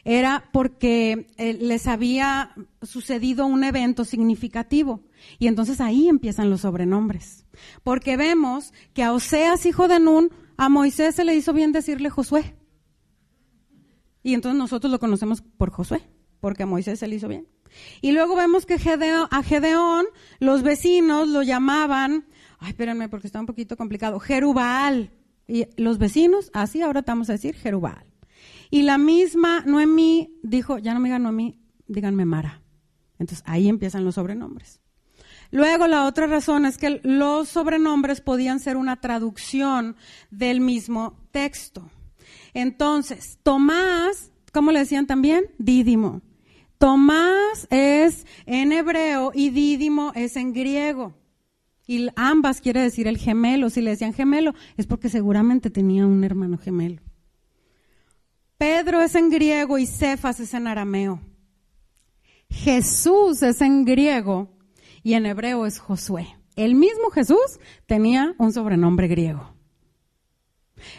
era porque les había sucedido un evento significativo. Y entonces ahí empiezan los sobrenombres. Porque vemos que a Oseas, hijo de Nun, a Moisés se le hizo bien decirle Josué. Y entonces nosotros lo conocemos por Josué, porque a Moisés se le hizo bien. Y luego vemos que a Gedeón, los vecinos lo llamaban, espérenme porque está un poquito complicado, Jerubbaal. Y los vecinos, así ahora te vamos a decir Jerubbaal. Y la misma Noemí dijo, ya no me digan Noemí, díganme Mara. Entonces ahí empiezan los sobrenombres. Luego la otra razón es que los sobrenombres podían ser una traducción del mismo texto. Entonces, Tomás, ¿cómo le decían también? Dídimo. Tomás es en hebreo y Dídimo es en griego. Y ambas quiere decir el gemelo. Si le decían gemelo es porque seguramente tenía un hermano gemelo. Pedro es en griego y Cefas es en arameo. Jesús es en griego y en hebreo es Josué. El mismo Jesús tenía un sobrenombre griego.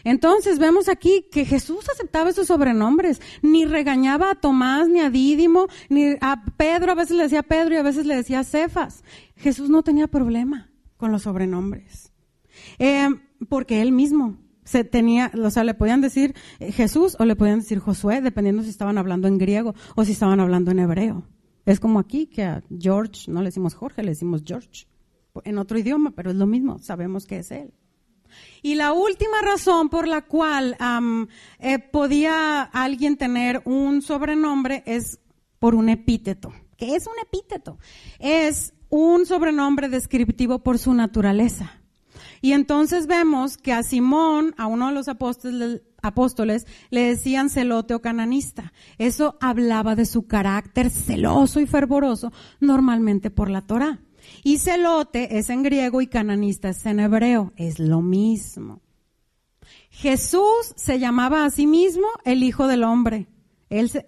Entonces vemos aquí que Jesús aceptaba esos sobrenombres, ni regañaba a Tomás, ni a Dídimo, ni a Pedro, a veces le decía Pedro y a veces le decía Cefas. Jesús no tenía problema con los sobrenombres, porque él mismo le podían decir Jesús o le podían decir Josué, dependiendo si estaban hablando en griego o si estaban hablando en hebreo. Es como aquí que a George no le decimos Jorge, le decimos George, en otro idioma, pero es lo mismo, sabemos que es él. Y la última razón por la cual podía alguien tener un sobrenombre es por un epíteto. ¿Qué es un epíteto? Es un sobrenombre descriptivo por su naturaleza. Y entonces vemos que a Simón, a uno de los apóstoles, le decían celote o cananista. Eso hablaba de su carácter celoso y fervoroso, normalmente por la Torá. Y celote es en griego y cananista es en hebreo, es lo mismo. Jesús se llamaba a sí mismo el Hijo del Hombre.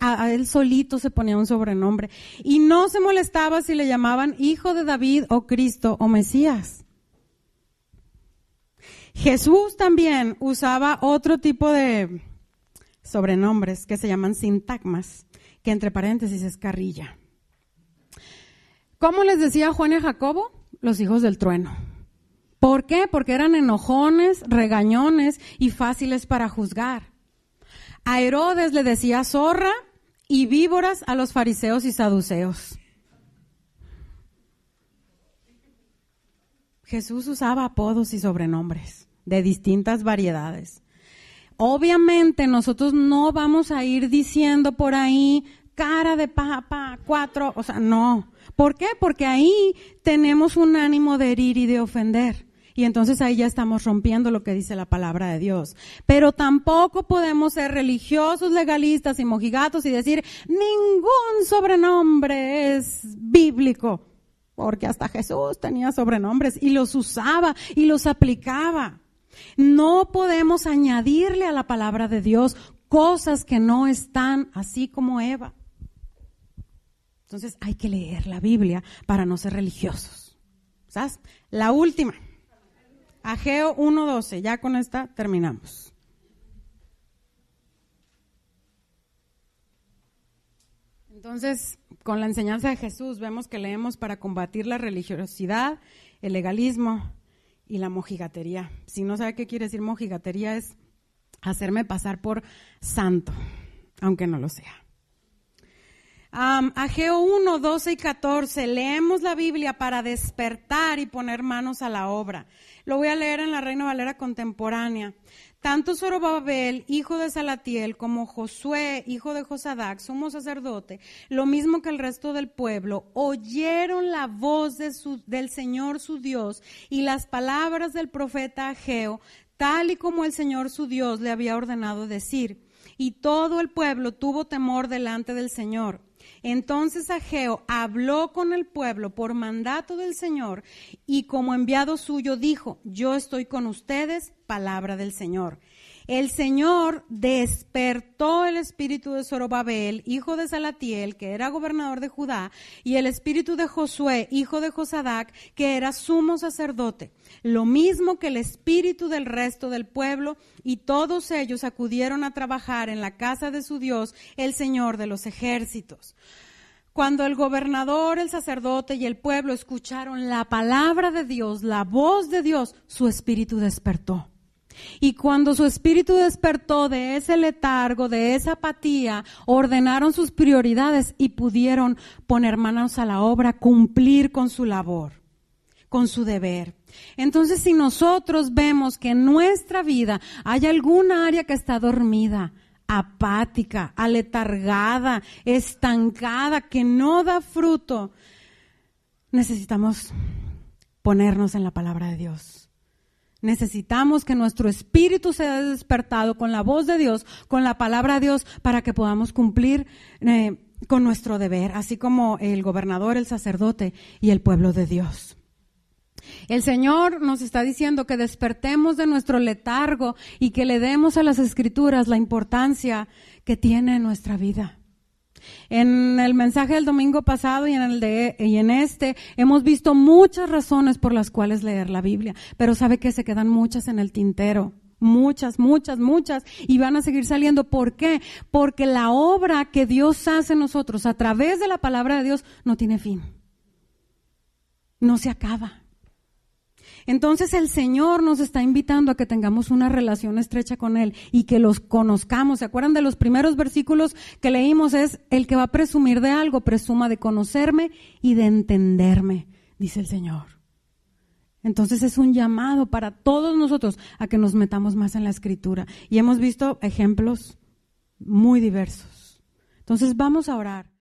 A él solito se ponía un sobrenombre. Y no se molestaba si le llamaban Hijo de David o Cristo o Mesías. Jesús también usaba otro tipo de sobrenombres que se llaman sintagmas, que entre paréntesis es carrilla. ¿Cómo les decía Juan y Jacobo? Los hijos del trueno. ¿Por qué? Porque eran enojones, regañones y fáciles para juzgar. A Herodes le decía zorra y víboras a los fariseos y saduceos. Jesús usaba apodos y sobrenombres de distintas variedades. Obviamente nosotros no vamos a ir diciendo por ahí cara de papa, 4, o sea, no. ¿Por qué? Porque ahí tenemos un ánimo de herir y de ofender. Y entonces ahí ya estamos rompiendo lo que dice la palabra de Dios. Pero tampoco podemos ser religiosos, legalistas y mojigatos y decir ningún sobrenombre es bíblico. Porque hasta Jesús tenía sobrenombres y los usaba y los aplicaba. No podemos añadirle a la palabra de Dios cosas que no están, así como Eva. Entonces hay que leer la Biblia para no ser religiosos. ¿Sabes? La última. Ageo 1:12, ya con esta terminamos. Entonces, con la enseñanza de Jesús vemos que leemos para combatir la religiosidad, el legalismo y la mojigatería. Si no sabe qué quiere decir mojigatería, es hacerme pasar por santo, aunque no lo sea. Ageo 1:12 y 14, leemos la Biblia para despertar y poner manos a la obra. Lo voy a leer en la Reina Valera contemporánea. Tanto Zorobabel, hijo de Salatiel, como Josué, hijo de Josadac, sumo sacerdote, lo mismo que el resto del pueblo, oyeron la voz del Señor su Dios y las palabras del profeta Ageo, tal y como el Señor su Dios le había ordenado decir. Y todo el pueblo tuvo temor delante del Señor. Entonces Ageo habló con el pueblo por mandato del Señor y como enviado suyo dijo, yo estoy con ustedes, palabra del Señor. El Señor despertó el espíritu de Zorobabel, hijo de Salatiel, que era gobernador de Judá, y el espíritu de Josué, hijo de Josadac, que era sumo sacerdote, lo mismo que el espíritu del resto del pueblo, y todos ellos acudieron a trabajar en la casa de su Dios, el Señor de los ejércitos. Cuando el gobernador, el sacerdote y el pueblo escucharon la palabra de Dios, la voz de Dios, su espíritu despertó. Y cuando su espíritu despertó de ese letargo, de esa apatía, ordenaron sus prioridades y pudieron poner manos a la obra, cumplir con su labor, con su deber. Entonces, si nosotros vemos que en nuestra vida hay alguna área que está dormida, apática, aletargada, estancada, que no da fruto, necesitamos ponernos en la palabra de Dios. Necesitamos que nuestro espíritu sea despertado con la voz de Dios, con la palabra de Dios, para que podamos cumplir con nuestro deber, así como el gobernador, el sacerdote y el pueblo de Dios. El Señor nos está diciendo que despertemos de nuestro letargo y que le demos a las Escrituras la importancia que tiene en nuestra vida. En el mensaje del domingo pasado y en este hemos visto muchas razones por las cuales leer la Biblia, pero sabe que se quedan muchas en el tintero, muchas, y van a seguir saliendo. ¿Por qué? Porque la obra que Dios hace en nosotros a través de la palabra de Dios no tiene fin, no se acaba. Entonces el Señor nos está invitando a que tengamos una relación estrecha con Él y que los conozcamos. ¿Se acuerdan de los primeros versículos que leímos? Es el que va a presumir de algo, presuma de conocerme y de entenderme, dice el Señor. Entonces es un llamado para todos nosotros a que nos metamos más en la Escritura. Y hemos visto ejemplos muy diversos. Entonces vamos a orar.